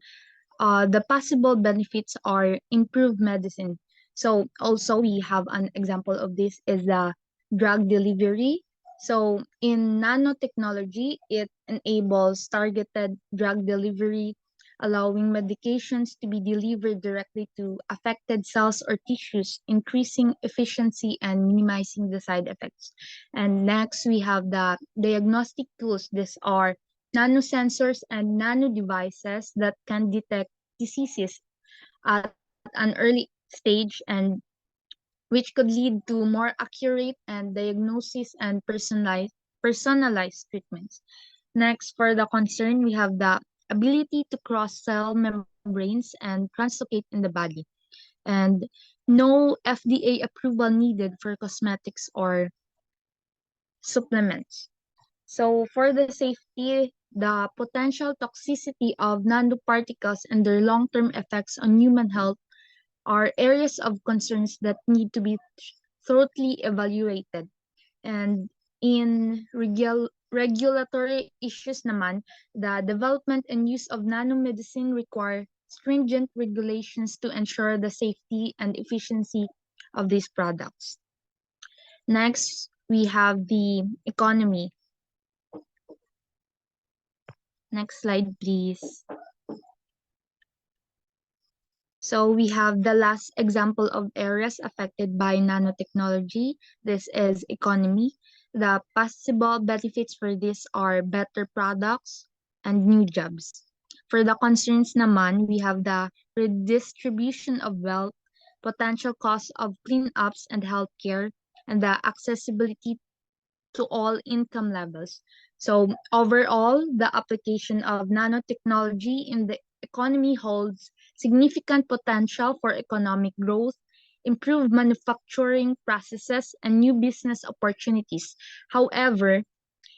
the possible benefits are improved medicine. So also we have an example of this is the drug delivery. So in nanotechnology, it enables targeted drug delivery, allowing medications to be delivered directly to affected cells or tissues, increasing efficiency and minimizing the side effects. And next, we have the diagnostic tools. These are nanosensors and nano devices that can detect diseases at an early stage and which could lead to more accurate and diagnosis and personalized treatments. Next, for the concern, we have the ability to cross cell membranes and translocate in the body, and no FDA approval needed for cosmetics or supplements. So for the safety, the potential toxicity of nanoparticles and their long-term effects on human health are areas of concerns that need to be thoroughly evaluated. And in regulatory issues naman, the development and use of nanomedicine require stringent regulations to ensure the safety and efficiency of these products. Next, we have the economy. Next slide, please. So we have the last example of areas affected by nanotechnology. This is economy. The possible benefits for this are better products and new jobs. For the concerns naman, we have the redistribution of wealth, potential costs of cleanups and healthcare, and the accessibility to all income levels. So overall, the application of nanotechnology in the economy holds significant potential for economic growth, improved manufacturing processes, and new business opportunities. However,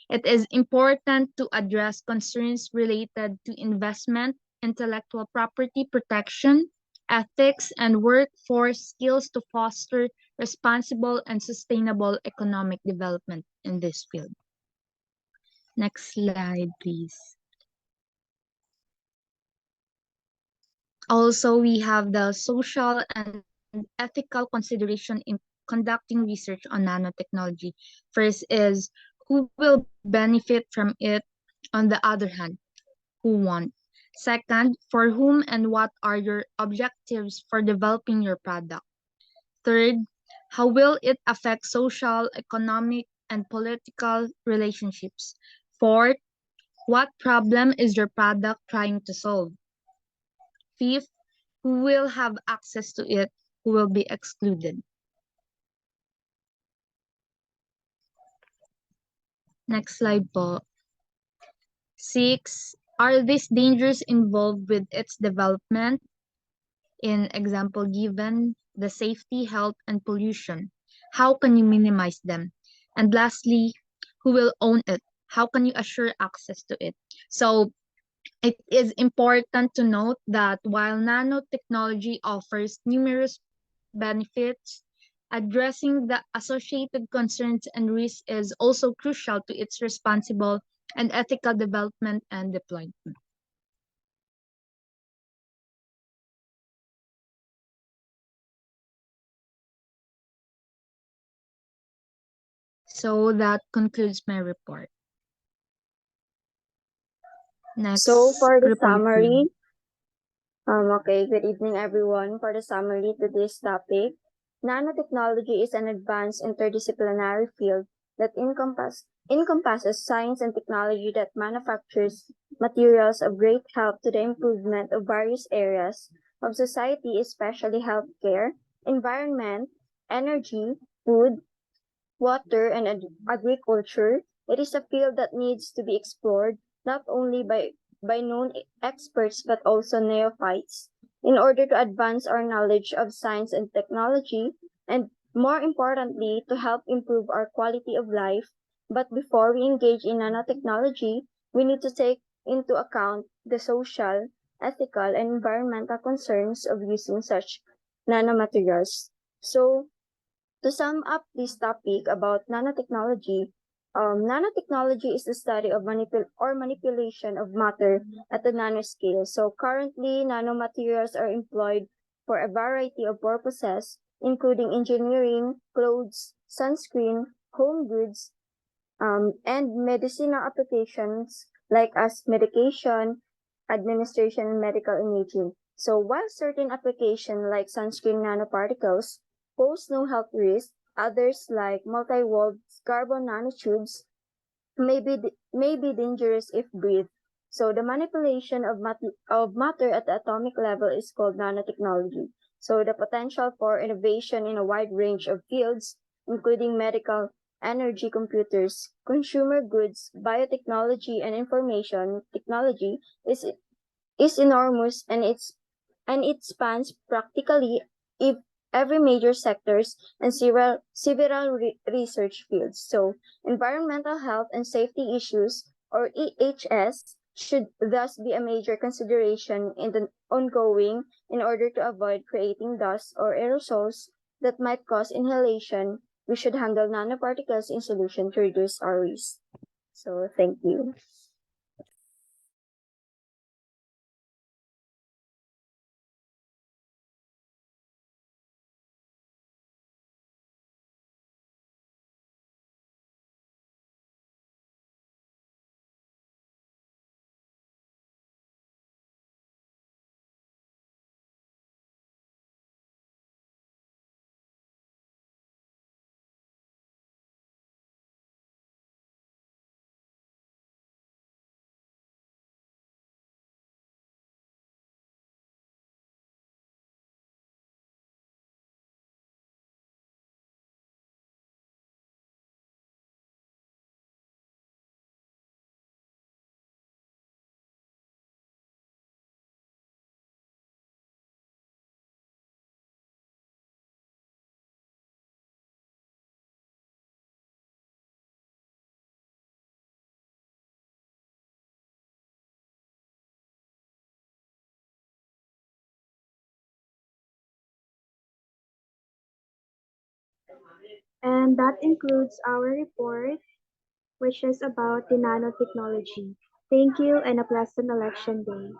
it is important to address concerns related to investment, intellectual property protection, ethics, and workforce skills to foster responsible and sustainable economic development in this field. Next slide, please. Also, we have the social and ethical consideration in conducting research on nanotechnology. First is who will benefit from it, on the other hand, who won't. Second, for whom and what are your objectives for developing your product. Third, how will it affect social, economic, and political relationships? Fourth, what problem is your product trying to solve? Fifth, who will have access to it, who will be excluded? Next slide po. 6, are these dangers involved with its development? In example given, the safety, health, and pollution. How can you minimize them? And lastly, who will own it? How can you assure access to it? So It is important to note that while nanotechnology offers numerous benefits, addressing the associated concerns and risks is also crucial to its responsible and ethical development and deployment. So that concludes my report. So Next for the group of summary, okay, good evening everyone. For the summary to this topic, nanotechnology is an advanced interdisciplinary field that encompasses science and technology that manufactures materials of great help to the improvement of various areas of society, especially healthcare, environment, energy, food, water, and agriculture. It is a field that needs to be explored not only by known experts but also neophytes in order to advance our knowledge of science and technology, and more importantly, to help improve our quality of life. But before we engage in nanotechnology, we need to take into account the social, ethical, and environmental concerns of using such nanomaterials. So, to sum up this topic about nanotechnology, nanotechnology is the study of manipulation of matter at the nanoscale. So currently, nanomaterials are employed for a variety of purposes, including engineering, clothes, sunscreen, home goods, and medicinal applications like as medication, administration, and medical imaging. So while certain applications like sunscreen nanoparticles pose no health risk, others like multi-walled carbon nanotubes may be dangerous if breathed. So the manipulation of matter at the atomic level is called nanotechnology. So the potential for innovation in a wide range of fields, including medical, energy, computers, consumer goods, biotechnology, and information technology, is enormous, and it spans practically if every major sectors and several research fields. So environmental health and safety issues, or EHS, should thus be a major consideration in the ongoing in order to avoid creating dust or aerosols that might cause inhalation. We should handle nanoparticles in solution to reduce our risk. So thank you. And that includes our report, which is about the nanotechnology. Thank you and a pleasant election day.